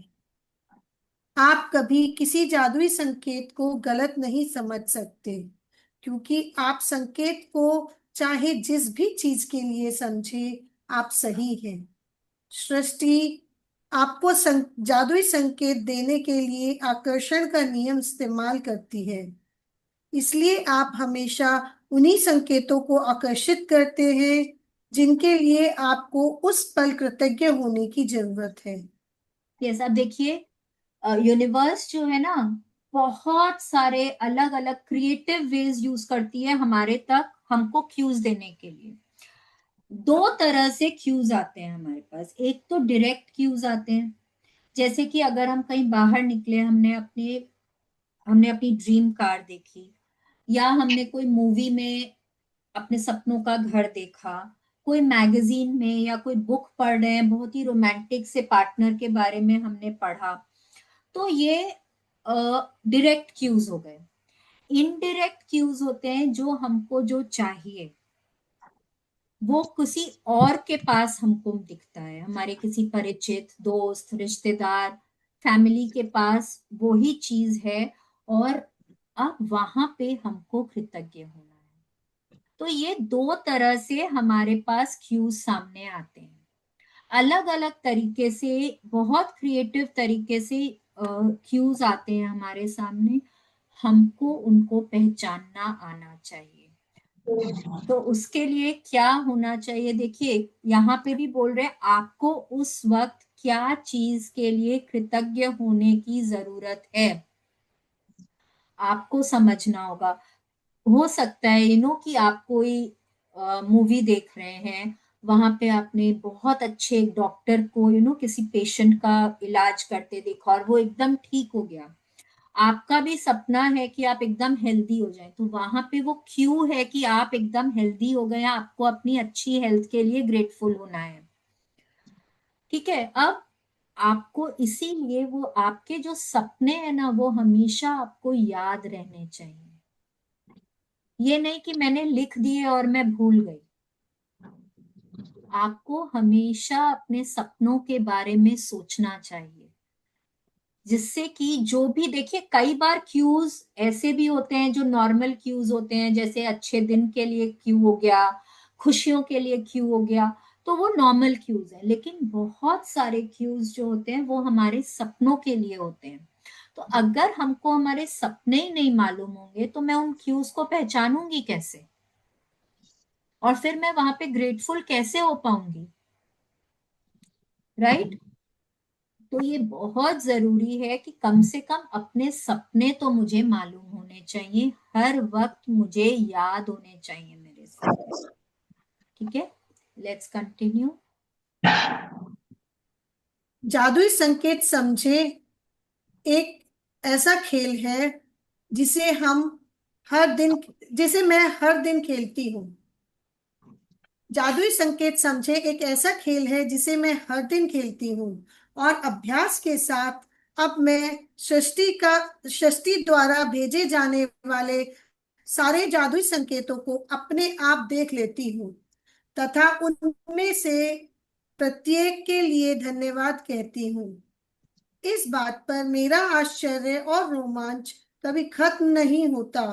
आप कभी किसी जादुई संकेत को गलत नहीं समझ सकते, क्योंकि आप संकेत को चाहे जिस भी चीज के लिए समझे, आप सही हैं। सृष्टि आपको जादुई संकेत देने के लिए आकर्षण का नियम इस्तेमाल करती है, इसलिए आप हमेशा उन्हीं संकेतों को आकर्षित करते हैं जिनके लिए आपको उस पल कृतज्ञ होने की जरूरत है। यस, अब देखिए, यूनिवर्स जो है ना, बहुत सारे अलग अलग क्रिएटिव वेज यूज करती है हमारे तक हमको क्यूज देने के लिए। दो तरह से क्यूज आते हैं हमारे पास। एक तो डायरेक्ट क्यूज आते हैं, जैसे कि अगर हम कहीं बाहर निकले, हमने अपनी ड्रीम कार देखी, या हमने कोई मूवी में अपने सपनों का घर देखा, कोई मैगजीन में या कोई बुक पढ़ रहे हैं, बहुत ही रोमांटिक से पार्टनर के बारे में हमने पढ़ा, तो ये डायरेक्ट क्यूज हो गए। इनडायरेक्ट क्यूज होते हैं जो हमको जो चाहिए वो किसी और के पास हमको दिखता है, हमारे किसी परिचित, दोस्त, रिश्तेदार, फैमिली के पास वो ही चीज है, और अब वहां पे हमको कृतज्ञ होना है। तो ये दो तरह से हमारे पास क्यूज सामने आते हैं, अलग अलग तरीके से, बहुत क्रिएटिव तरीके से क्यूज आते हैं हमारे सामने। हमको उनको पहचानना आना चाहिए। तो उसके लिए क्या होना चाहिए, देखिए यहाँ पे भी बोल रहे हैं आपको उस वक्त क्या चीज के लिए कृतज्ञ होने की जरूरत है, आपको समझना होगा। हो सकता है कि आप कोई मूवी देख रहे हैं, वहां पे आपने बहुत अच्छे डॉक्टर को किसी पेशेंट का इलाज करते देखा और वो एकदम ठीक हो गया। आपका भी सपना है कि आप एकदम हेल्दी हो जाएं, तो वहां पे वो क्यू है कि आप एकदम हेल्दी हो गए, आपको अपनी अच्छी हेल्थ के लिए ग्रेटफुल होना है। ठीक है, अब आपको इसीलिए वो आपके जो सपने हैं ना, वो हमेशा आपको याद रहने चाहिए। ये नहीं कि मैंने लिख दिए और मैं भूल गई। आपको हमेशा अपने सपनों के बारे में सोचना चाहिए, जिससे कि जो भी, देखिए कई बार क्यूज ऐसे भी होते हैं जो नॉर्मल क्यूज होते हैं, जैसे अच्छे दिन के लिए क्यू हो गया, खुशियों के लिए क्यू हो गया, तो वो नॉर्मल क्यूज है। लेकिन बहुत सारे क्यूज जो होते हैं वो हमारे सपनों के लिए होते हैं। तो अगर हमको हमारे सपने ही नहीं मालूम होंगे तो मैं उन क्यूज को पहचानूंगी कैसे, और फिर मैं वहां पे ग्रेटफुल कैसे हो पाऊंगी, राइट? तो ये बहुत जरूरी है कि कम से कम अपने सपने तो मुझे मालूम होने चाहिए, हर वक्त मुझे याद होने चाहिए मेरे सपने। ठीक है, लेट्स कंटिन्यू। जादुई संकेत समझे एक ऐसा खेल है जिसे हम हर दिन जिसे मैं हर दिन खेलती हूँ। जादुई संकेत समझे एक ऐसा खेल है जिसे मैं हर दिन खेलती हूँ, और अभ्यास के साथ अब मैं सृष्टि द्वारा भेजे जाने वाले सारे जादुई संकेतों को अपने आप देख लेती हूँ तथा उनमें से प्रत्येक के लिए धन्यवाद कहती हूँ। इस बात पर मेरा आश्चर्य और रोमांच कभी खत्म नहीं होता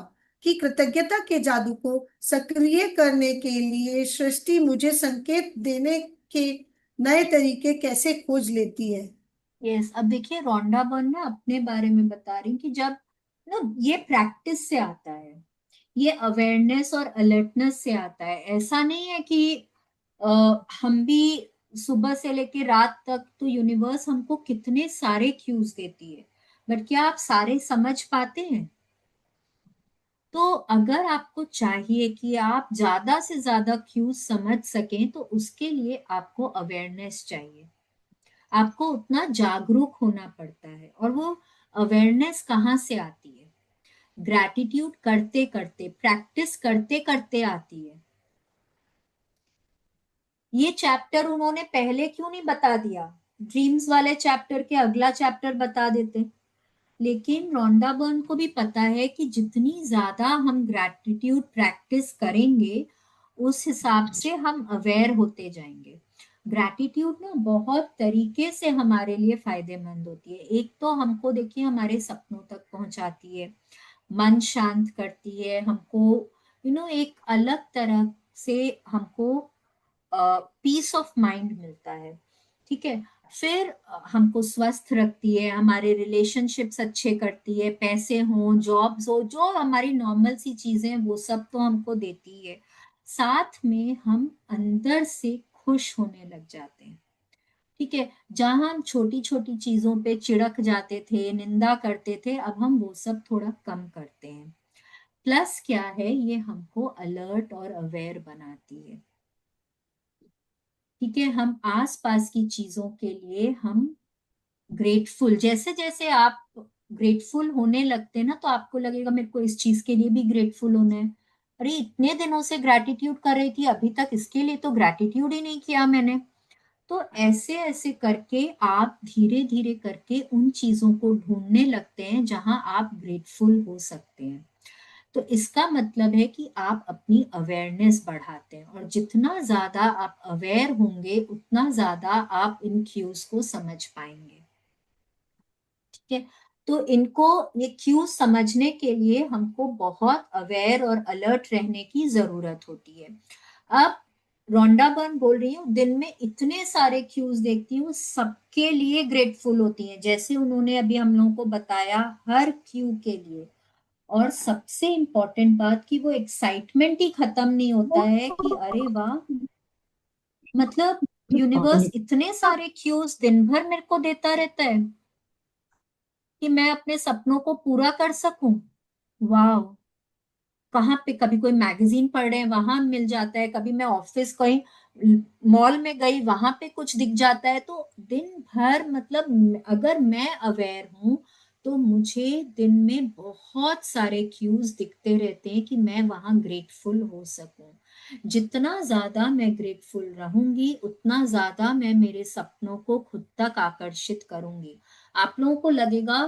कि कृतज्ञता के जादू को सक्रिय करने के लिए सृष्टि मुझे संकेत देने के नए तरीके कैसे खोज लेती है। यस, अब देखिए रोंडा बर्न ना अपने बारे में बता रही कि जब ना ये प्रैक्टिस से आता है, ये अवेयरनेस और अलर्टनेस से आता है। ऐसा नहीं है कि हम भी सुबह से लेके रात तक, तो यूनिवर्स हमको कितने सारे क्यूज देती है, बट क्या आप सारे समझ पाते हैं? तो अगर आपको चाहिए कि आप ज्यादा से ज्यादा क्यूज समझ सकें तो उसके लिए आपको अवेयरनेस चाहिए, आपको उतना जागरूक होना पड़ता है। और वो अवेयरनेस कहाँ से आती है? ग्रैटिट्यूड करते करते, प्रैक्टिस करते करते आती है। ये चैप्टर उन्होंने पहले क्यों नहीं बता दिया? ड्रीम्स वाले चैप्टर के अगला चैप्टर बता देते। लेकिन रोंडा बर्न को भी पता है कि जितनी ज्यादा हम ग्रैटिट्यूड प्रैक्टिस करेंगे उस हिसाब से हम अवेयर होते जाएंगे। ग्रैटिट्यूड ना बहुत तरीके से हमारे लिए फायदेमंद होती है। एक तो हमको देखिए हमारे सपनों तक पहुंचाती है, मन शांत करती है हमको, एक अलग तरह से हमको पीस ऑफ माइंड मिलता है। ठीक है। फिर हमको स्वस्थ रखती है, हमारे रिलेशनशिप्स अच्छे करती है, पैसे हो, जॉब्स हो, जो हमारी नॉर्मल सी चीजें हैं वो सब तो हमको देती है। साथ में हम अंदर से खुश होने लग जाते हैं। ठीक है। जहां हम छोटी छोटी चीजों पे चिढ़क जाते थे, निंदा करते थे, अब हम वो सब थोड़ा कम करते हैं। प्लस क्या है, ये हमको अलर्ट और अवेयर बनाती है। ठीक है। हम आसपास की चीजों के लिए हम ग्रेटफुल, जैसे जैसे आप ग्रेटफुल होने लगते हैं ना, तो आपको लगेगा मेरे को इस चीज के लिए भी ग्रेटफुल होना है। अरे इतने दिनों से ग्रैटिट्यूड कर रही थी, अभी तक इसके लिए तो ग्रैटिट्यूड ही नहीं किया मैंने। तो ऐसे ऐसे करके आप धीरे धीरे करके उन चीजों को ढूंढने लगते हैं जहां आप ग्रेटफुल हो सकते हैं। तो इसका मतलब है कि आप अपनी अवेयरनेस बढ़ाते हैं, और जितना ज्यादा आप अवेयर होंगे उतना ज्यादा आप इन क्यूज को समझ पाएंगे। ठीक है। तो इनको, ये क्यूज समझने के लिए हमको बहुत अवेयर और अलर्ट रहने की जरूरत होती है। अब रोंडा बर्न बोल रही हूँ, दिन में इतने सारे क्यूज देखती हूँ, सबके लिए ग्रेटफुल होती हैं, जैसे उन्होंने अभी हम लोगों को बताया, हर क्यू के लिए। और सबसे इम्पोर्टेंट बात कि वो एक्साइटमेंट ही खत्म नहीं होता है कि अरे वाह, मतलब यूनिवर्स इतने सारे क्यूज दिन भर मेरे को देता रहता है कि मैं अपने सपनों को पूरा कर सकूं। वाह। कहाँ पे कभी कोई मैगजीन पढ़ रहे हैं वहां मिल जाता है, कभी मैं ऑफिस कहीं मॉल में गई वहां पे कुछ दिख जाता है। तो दिन भर मतलब अगर मैं अवेयर हूं तो मुझे दिन में बहुत सारे क्यूज दिखते रहते हैं कि मैं वहां ग्रेटफुल हो सकूं। जितना ज्यादा मैं ग्रेटफुल रहूंगी उतना ज्यादा मैं मेरे सपनों को खुद तक आकर्षित करूंगी। आप लोगों को लगेगा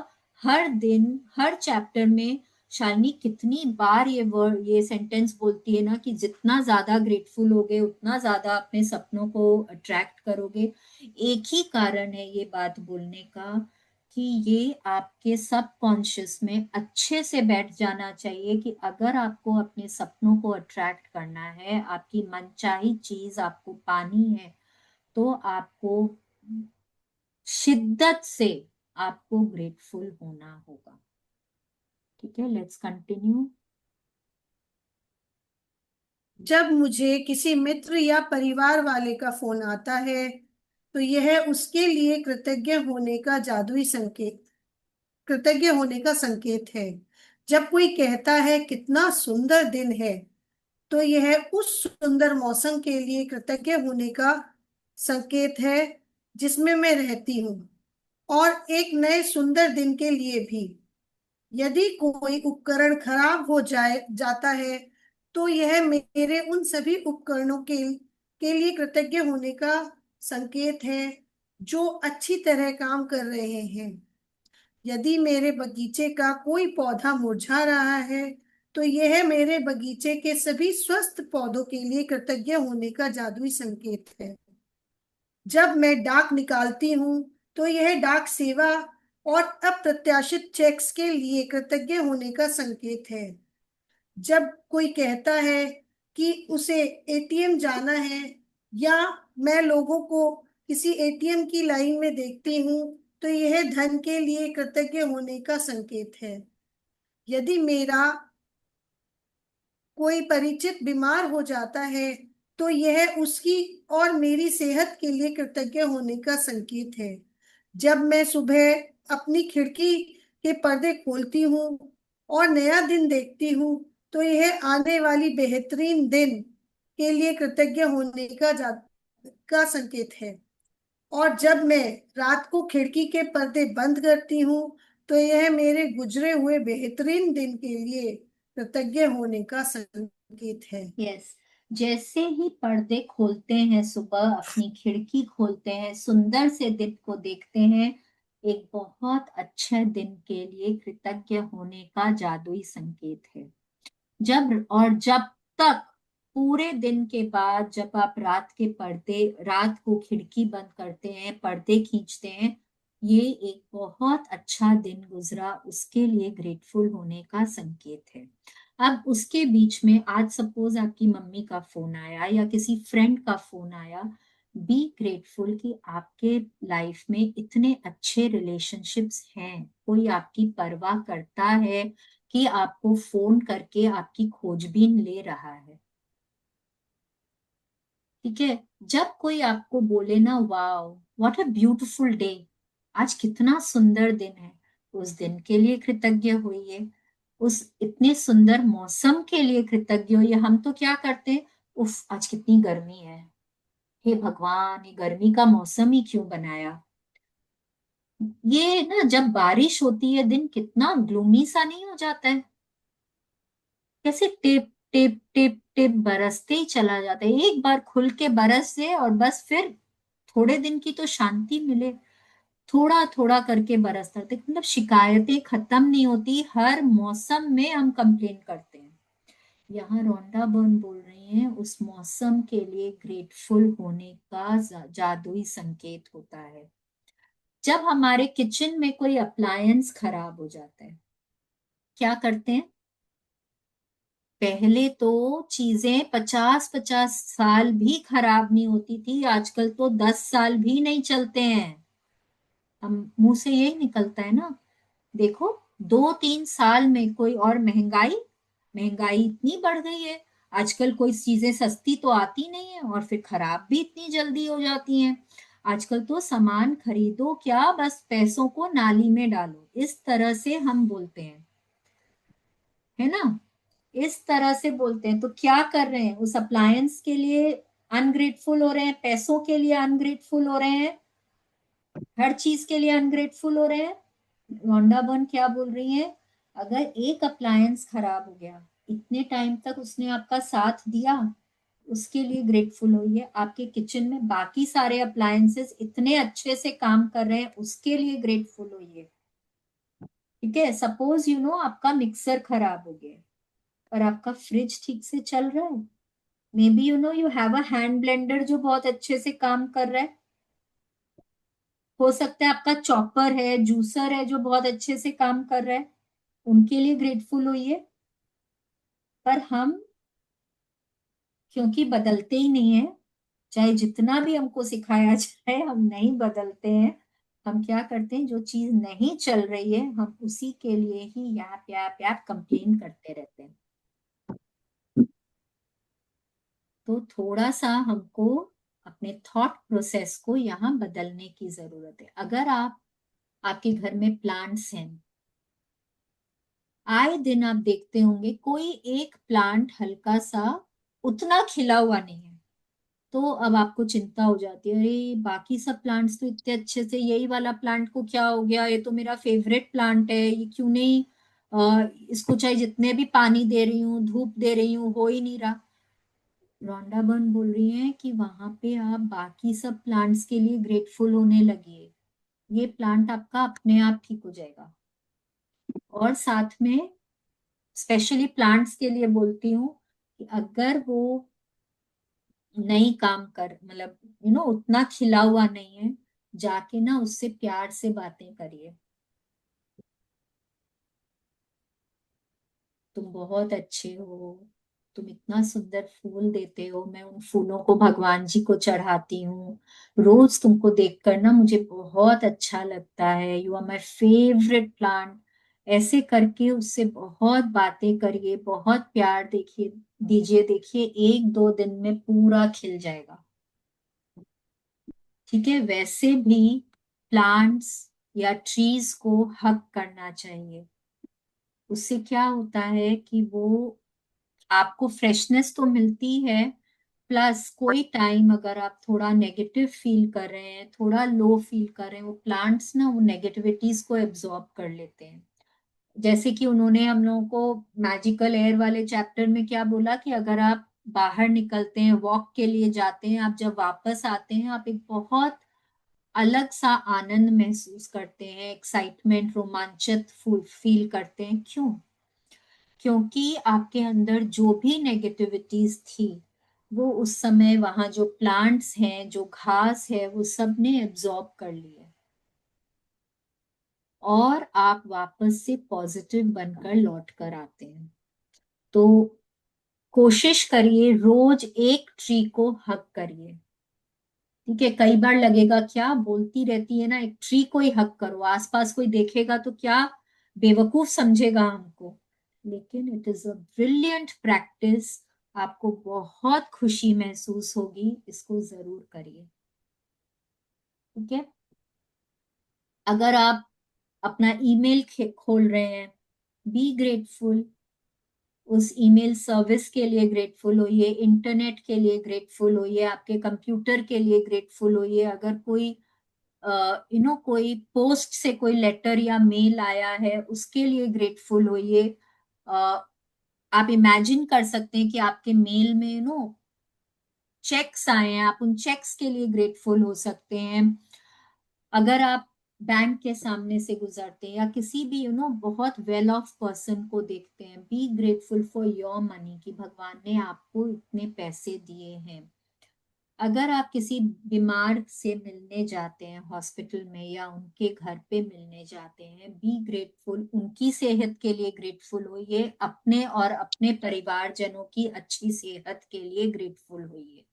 हर दिन हर चैप्टर में शालिनी कितनी बार ये वर्ड, ये सेंटेंस बोलती है ना कि जितना ज्यादा ग्रेटफुल होगे उतना ज्यादा अपने सपनों को अट्रैक्ट करोगे। एक ही कारण है ये बात बोलने का कि ये आपके सबकॉन्शियस में अच्छे से बैठ जाना चाहिए कि अगर आपको अपने सपनों को अट्रैक्ट करना है, आपकी मनचाही चीज आपको पानी है, तो आपको शिद्दत से आपको ग्रेटफुल होना होगा। ठीक है, लेट्स कंटिन्यू। जब मुझे किसी मित्र या परिवार वाले का फोन आता है तो यह उसके लिए कृतज्ञ होने का संकेत है। जब कोई कहता है कितना सुंदर दिन है, तो यह उस सुंदर मौसम के लिए कृतज्ञ होने का संकेत है जिसमें मैं रहती हूँ, और एक नए सुंदर दिन के लिए भी। यदि कोई उपकरण खराब हो जाता है, तो यह मेरे उन सभी उपकरणों के लिए कृतज्ञ होने का संकेत है जो अच्छी तरह काम कर रहे हैं। यदि मेरे बगीचे का कोई पौधा मुरझा रहा है, तो यह मेरे बगीचे के सभी स्वस्थ पौधों के लिए कृतज्ञ होने का जादुई संकेत है। जब मैं डाक निकालती हूँ, तो यह डाक सेवा और अप्रत्याशित चेक्स के लिए कृतज्ञ होने का संकेत है। जब कोई कहता है कि उसे एटीएम जाना है, या मैं लोगों को किसी एटीएम की लाइन में देखती हूँ, तो यह धन के लिए कृतज्ञ होने का संकेत है। यदि मेरा कोई परिचित बीमार हो जाता है, तो यह उसकी और मेरी सेहत के लिए कृतज्ञ होने का संकेत है। जब मैं सुबह अपनी खिड़की के पर्दे खोलती हूँ और नया दिन देखती हूँ, तो यह आने वाली बेहतरीन दिन के लिए कृतज्ञ होने का संकेत है। और जब मैं रात को खिड़की के पर्दे बंद करती हूँ, तो यह मेरे गुजरे हुए बेहतरीन दिन के लिए कृतज्ञ होने का संकेत है। यस, जैसे ही पर्दे खोलते हैं, सुबह अपनी खिड़की खोलते हैं, सुंदर से दिन को देखते हैं, एक बहुत अच्छे दिन के लिए कृतज्ञ होने का जादुई संकेत है। जब तक पूरे दिन के बाद जब आप रात को खिड़की बंद करते हैं, पर्दे खींचते हैं, ये एक बहुत अच्छा दिन गुजरा, उसके लिए ग्रेटफुल होने का संकेत है। अब उसके बीच में आज सपोज आपकी मम्मी का फोन आया या किसी फ्रेंड का फोन आया, बी ग्रेटफुल कि आपके लाइफ में इतने अच्छे रिलेशनशिप्स हैं, कोई आपकी परवाह करता है कि आपको फोन करके आपकी खोजबीन ले रहा है। ठीक है, जब कोई आपको बोले ना, wow what a beautiful day, आज कितना सुंदर दिन है, उस दिन के लिए कृतज्ञ होइए, उस इतने सुंदर मौसम के लिए कृतज्ञ होइए। हम तो क्या करते हैं, उफ आज कितनी गर्मी है, हे भगवान ये गर्मी का मौसम ही क्यों बनाया। ये ना जब बारिश होती है दिन कितना ग्लूमी सा नहीं हो जाता है, कैसे टिप टिप टिप टिप बरसते ही चला जाता है, एक बार खुल के बरस से और बस फिर थोड़े दिन की तो शांति मिले, थोड़ा थोड़ा करके बरसता है, मतलब शिकायतें खत्म नहीं होती, हर मौसम में हम कंप्लेन करते हैं। यहाँ रोंडा बर्न बोल रही हैं उस मौसम के लिए ग्रेटफुल होने का जादुई संकेत होता है। जब हमारे किचन में कोई अप्लायंस खराब हो जाता है, क्या करते हैं, पहले तो चीजें 50-50 साल भी खराब नहीं होती थी, आजकल तो 10 साल भी नहीं चलते हैं। हम मुंह से यही निकलता है ना, देखो 2-3 साल में कोई, और महंगाई महंगाई इतनी बढ़ गई है, आजकल कोई चीजें सस्ती तो आती नहीं है और फिर खराब भी इतनी जल्दी हो जाती हैं। आजकल तो सामान खरीदो क्या, बस पैसों को नाली में डालो, इस तरह से हम बोलते हैं, है ना, इस तरह से बोलते हैं। तो क्या कर रहे हैं, उस अप्लायंस के लिए अनग्रेटफुल हो रहे हैं, पैसों के लिए अनग्रेटफुल हो रहे हैं, हर चीज के लिए अनग्रेटफुल हो रहे हैं। रोंडा बर्न क्या बोल रही है, अगर एक अप्लायंस खराब हो गया, इतने टाइम तक उसने आपका साथ दिया, उसके लिए ग्रेटफुल होइए। आपके किचन में बाकी सारे अप्लायंसेस इतने अच्छे से काम कर रहे हैं, उसके लिए ग्रेटफुल होइए। ठीक है, सपोज आपका मिक्सर खराब हो गया पर आपका फ्रिज ठीक से चल रहा है, may be you have a hand blender जो बहुत अच्छे से काम कर रहा है, हो सकता है आपका चॉपर है, जूसर है जो बहुत अच्छे से काम कर रहा है, उनके लिए ग्रेटफुल होइए। पर हम क्योंकि बदलते ही नहीं है, चाहे जितना भी हमको सिखाया जाए हम नहीं बदलते हैं, हम क्या करते हैं, जो चीज नहीं चल रही है हम उसी के लिए ही याप याप याप कंप्लेन करते रहते हैं। तो थोड़ा सा हमको अपने थॉट प्रोसेस को यहाँ बदलने की जरूरत है। अगर आपके घर में प्लांट्स हैं, आए दिन आप देखते होंगे कोई एक प्लांट हल्का सा उतना खिला हुआ नहीं है, तो अब आपको चिंता हो जाती है, अरे बाकी सब प्लांट्स तो इतने अच्छे से, यही वाला प्लांट को क्या हो गया, ये तो मेरा फेवरेट प्लांट है, ये क्यों नहीं, इसको चाहे जितने भी पानी दे रही हूँ धूप दे रही हूँ हो ही नहीं रहा। रोंडा बर्न बोल रही है कि वहां पे आप बाकी सब प्लांट्स के लिए ग्रेटफुल होने लगिए, ये प्लांट आपका अपने आप ठीक हो जाएगा। और साथ में स्पेशली प्लांट्स के लिए बोलती हूँ कि अगर वो नहीं काम कर, मतलब उतना खिला हुआ नहीं है, जाके ना उससे प्यार से बातें करिए, तुम बहुत अच्छे हो, तुम इतना सुंदर फूल देते हो, मैं उन फूलों को भगवान जी को चढ़ाती हूँ, रोज तुमको देखकर ना मुझे बहुत अच्छा लगता है, you are my favourite plant. ऐसे करके उससे बहुत बातें करिए, बहुत प्यार देखिए दीजिए, देखिए 1-2 दिन में पूरा खिल जाएगा। ठीक है, वैसे भी प्लांट्स या ट्रीज को हग करना चाहिए, उससे क्या होता है कि वो आपको फ्रेशनेस तो मिलती है, प्लस कोई टाइम अगर आप थोड़ा नेगेटिव फील कर रहे हैं, थोड़ा लो फील कर रहे हैं, वो प्लांट्स ना वो नेगेटिविटीज को एब्जॉर्ब कर लेते हैं। जैसे कि उन्होंने हम लोगों को मैजिकल एयर वाले चैप्टर में क्या बोला कि अगर आप बाहर निकलते हैं, वॉक के लिए जाते हैं, आप जब वापस आते हैं, आप एक बहुत अलग सा आनंद महसूस करते हैं, एक्साइटमेंट, रोमांचित फील करते हैं। क्यों? क्योंकि आपके अंदर जो भी नेगेटिविटीज थी वो उस समय वहां जो प्लांट्स हैं, जो घास है, वो सब ने एब्जॉर्ब कर लिए और आप वापस से पॉजिटिव बनकर लौट कर आते हैं। तो कोशिश करिए रोज एक ट्री को हक करिए। ठीक है, कई बार लगेगा क्या बोलती रहती है ना, एक ट्री को ही हक करो, आसपास कोई देखेगा तो क्या बेवकूफ समझेगा हमको, लेकिन it is a brilliant practice. आपको बहुत खुशी महसूस होगी, इसको जरूर करिए। ठीक है, अगर आप अपना ईमेल खोल रहे हैं, बी ग्रेटफुल, उस ईमेल सर्विस के लिए ग्रेटफुल होइए, इंटरनेट के लिए ग्रेटफुल होइए, आपके कंप्यूटर के लिए ग्रेटफुल होइए। अगर कोई कोई पोस्ट से कोई लेटर या मेल आया है, उसके लिए ग्रेटफुल होइए। आप इमेजिन कर सकते हैं कि आपके मेल में चेक्स आए हैं, आप उन चेक्स के लिए ग्रेटफुल हो सकते हैं। अगर आप बैंक के सामने से गुजरते हैं या किसी भी बहुत वेल ऑफ पर्सन को देखते हैं, be grateful for your money, कि भगवान ने आपको इतने पैसे दिए हैं। अगर आप किसी बीमार से मिलने जाते हैं हॉस्पिटल में या उनके घर पे मिलने जाते हैं, बी ग्रेटफुल, उनकी सेहत के लिए ग्रेटफुल होइए, अपने और अपने परिवारजनों की अच्छी सेहत के लिए ग्रेटफुल होइए।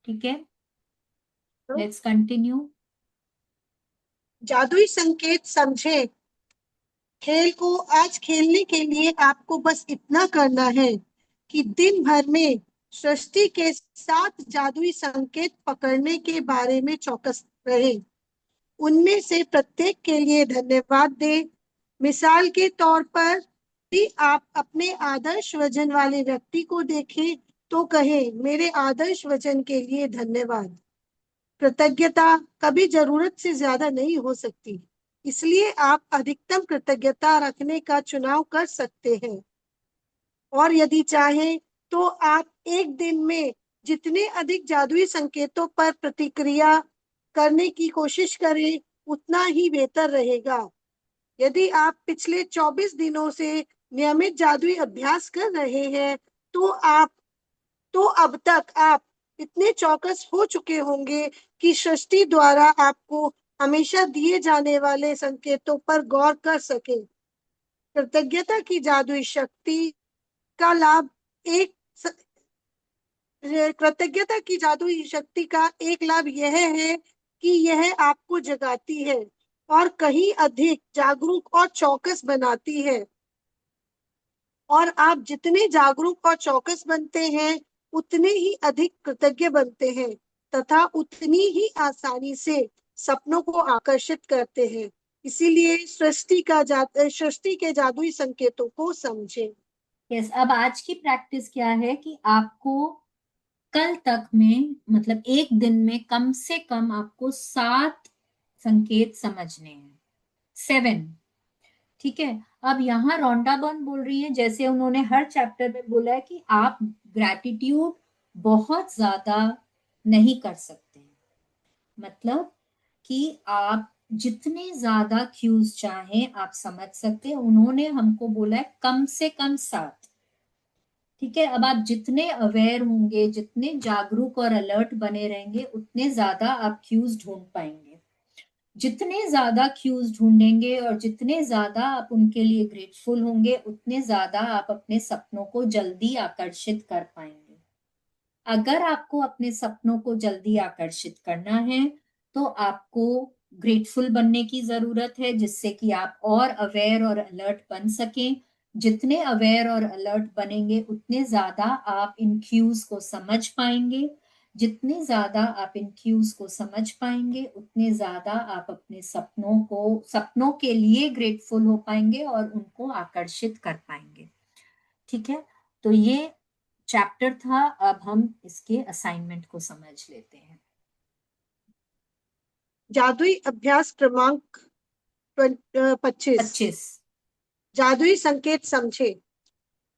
ठीक है, लेट्स कंटिन्यू। जादुई संकेत समझे। खेल को आज खेलने के लिए आपको बस इतना करना है कि दिन भर में सृष्टि के 7 जादुई संकेत पकड़ने के बारे में चौकस रहे। उनमें से प्रत्येक के लिए धन्यवाद दे। मिसाल के तौर पर, यदि आप अपने आदर्श वजन वाले व्यक्ति को देखें तो कहें, मेरे आदर्श वजन के लिए धन्यवाद। कृतज्ञता कभी जरूरत से ज्यादा नहीं हो सकती, इसलिए आप अधिकतम कृतज्ञता रखने का चुनाव कर सकते हैं। और यदि चाहें तो आप एक दिन में जितने अधिक जादुई संकेतों पर प्रतिक्रिया करने की कोशिश करें, उतना ही बेहतर रहेगा। यदि आप पिछले 24 दिनों से नियमित जादुई अभ्यास कर रहे हैं, तो अब तक आप इतने चौकस हो चुके होंगे कि सृष्टि द्वारा आपको हमेशा दिए जाने वाले संकेतों पर गौर कर सके। कृतज्ञता की जादुई शक्ति का लाभ एक कृतज्ञता की जादुई शक्ति का एक लाभ यह है कि यह आपको जगाती है और कहीं अधिक जागरूक और चौकस बनाती है। और आप जितने जागरूक और चौकस बनते हैं, उतने ही अधिक कृतज्ञ बनते हैं तथा उतनी ही आसानी से सपनों को आकर्षित करते हैं। इसीलिए सृष्टि के जादुई संकेतों को समझें। यस, अब आज की प्रैक्टिस क्या है कि आपको कल तक में, मतलब एक दिन में कम से कम आपको 7 संकेत समझने हैं, 7। ठीक है, अब यहाँ रोंडा बर्न बोल रही है, जैसे उन्होंने हर चैप्टर में बोला है कि आप ग्रैटिट्यूड बहुत ज्यादा नहीं कर सकते, मतलब कि आप जितने ज्यादा क्यूज चाहें आप समझ सकते हैं। उन्होंने हमको बोला है कम से कम 7। ठीक है, अब आप जितने अवेयर होंगे, जितने जागरूक और अलर्ट बने रहेंगे, उतने ज्यादा आप क्यूज ढूंढ पाएंगे। जितने ज्यादा क्यूज ढूंढेंगे और जितने ज्यादा आप उनके लिए ग्रेटफुल होंगे, उतने ज्यादा आप अपने सपनों को जल्दी आकर्षित कर पाएंगे। अगर आपको अपने सपनों को जल्दी आकर्षित करना है तो आपको ग्रेटफुल बनने की जरूरत है, जिससे कि आप और अवेयर और अलर्ट बन सकें। जितने अवेयर और अलर्ट बनेंगे, उतने ज्यादा आप इन क्यूज को समझ पाएंगे। जितने ज्यादा आप इन क्यूज को समझ पाएंगे, उतने ज्यादा आप अपने सपनों के लिए ग्रेटफुल हो पाएंगे और उनको आकर्षित कर पाएंगे। ठीक है, तो ये चैप्टर था। अब हम इसके असाइनमेंट को समझ लेते हैं। जादुई अभ्यास क्रमांक 25। 25। जादुई संकेत समझे।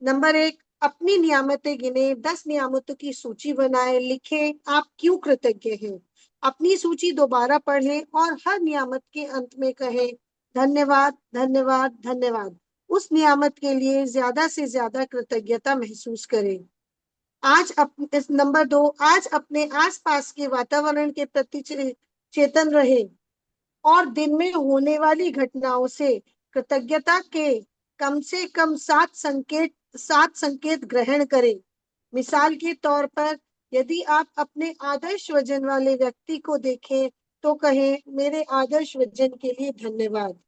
नंबर 1, अपनी नियामतें गिने, 10 नियामतों की सूची बनाए, लिखे आप क्यों कृतज्ञ हैं। अपनी सूची दोबारा पढ़ें और हर नियामत के अंत में कहें धन्यवाद धन्यवाद धन्यवाद। उस नियामत के लिए ज्यादा से ज्यादा कृतज्ञता महसूस करें। इस नंबर 2, आज अपने आसपास के वातावरण के प्रति चेतन रहे और दिन में होने वाली घटनाओं से कृतज्ञता के कम से कम 7 संकेत ग्रहण करें। मिसाल के तौर पर, यदि आप अपने आदर्श वजन वाले व्यक्ति को देखें तो कहें मेरे आदर्श वजन के लिए धन्यवाद।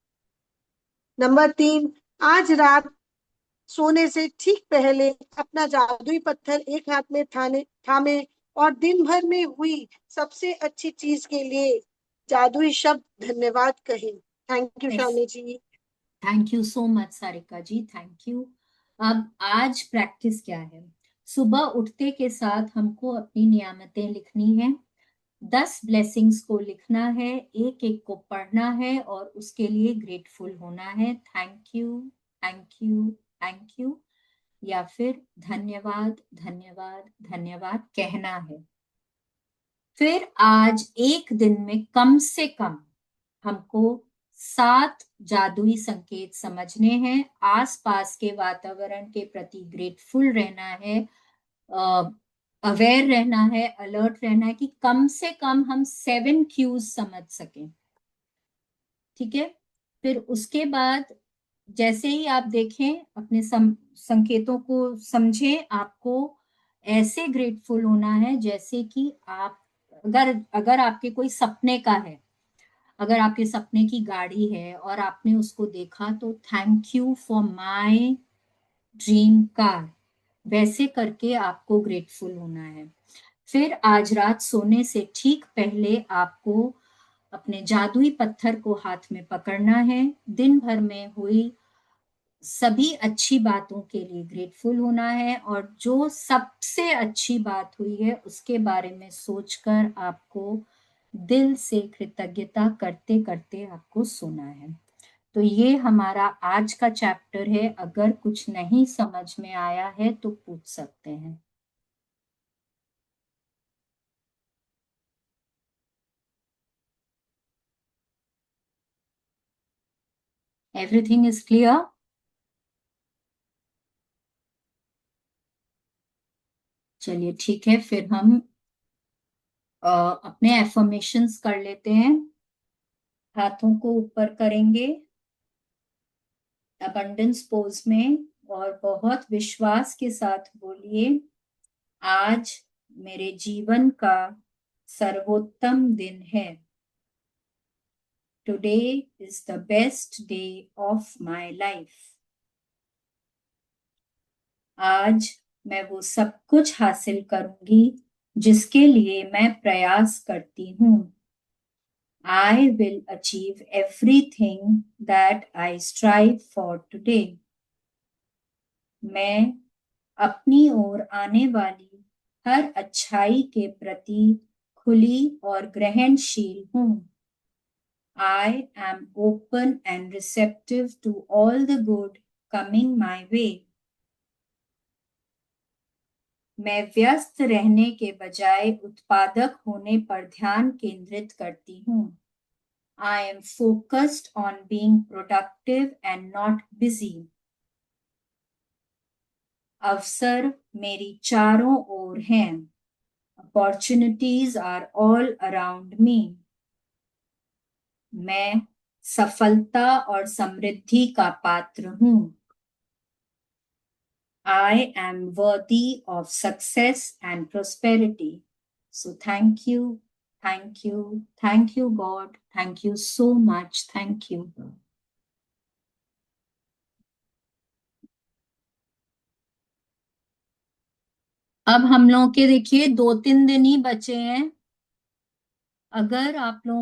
नंबर 3, आज रात सोने से ठीक पहले अपना जादुई पत्थर एक हाथ में थामे और दिन भर में हुई सबसे अच्छी चीज के लिए जादुई शब्द धन्यवाद कहें। Thank you yes, Shalini ji. Thank you so much Sarika ji, thank you. अब आज प्रैक्टिस क्या है? सुबह उठते के साथ हमको अपनी नियामतें लिखनी है। 10 ब्लेसिंग्स को लिखना है, एक एक को पढ़ना है और उसके लिए ग्रेटफुल होना है। Thank you, thank you, thank you, या फिर धन्यवाद धन्यवाद धन्यवाद कहना है। फिर आज एक दिन में कम से कम हमको 7 जादुई संकेत समझने हैं, आसपास के वातावरण के प्रति ग्रेटफुल रहना है, अवेयर रहना है, अलर्ट रहना है कि कम से कम हम 7 क्यूज समझ सकें। ठीक है, फिर उसके बाद जैसे ही आप देखें अपने संकेतों को समझें, आपको ऐसे ग्रेटफुल होना है जैसे कि आप, अगर अगर आपके कोई सपने का है, अगर आपके सपने की गाड़ी है और आपने उसको देखा तो thank you for my dream car, वैसे करके आपको ग्रेटफुल होना है। फिर आज रात सोने से ठीक पहले आपको अपने जादुई पत्थर को हाथ में पकड़ना है, दिन भर में हुई सभी अच्छी बातों के लिए ग्रेटफुल होना है और जो सबसे अच्छी बात हुई है उसके बारे में सोचकर आपको दिल से कृतज्ञता करते करते आपको सोना है। तो ये हमारा आज का चैप्टर है। अगर कुछ नहीं समझ में आया है तो पूछ सकते हैं। Everything is clear? चलिए ठीक है, फिर हम अपने एफर्मेशंस कर लेते हैं। हाथों को ऊपर करेंगे अबंडेंस पोज में और बहुत विश्वास के साथ बोलिए, आज मेरे जीवन का सर्वोत्तम दिन है। Today is the best day of my life. आज मैं वो सब कुछ हासिल करूंगी जिसके लिए मैं प्रयास करती हूँ। I will achieve everything that I strive for today. मैं अपनी ओर आने वाली हर अच्छाई के प्रति खुली और ग्रहणशील हूँ। I am open and receptive to all the good coming my way. मैं व्यस्त रहने के बजाय उत्पादक होने पर ध्यान केंद्रित करती हूँ। I am focused on being productive and not busy. अवसर मेरी चारों ओर हैं। Opportunities are all around me. मैं सफलता और समृद्धि का पात्र हूँ। I am worthy of success and prosperity. So thank you, thank you, thank you God, thank you so much, thank you. अब हम लोगों के देखिए 2-3 दिन ही बचे हैं। अगर आप लोग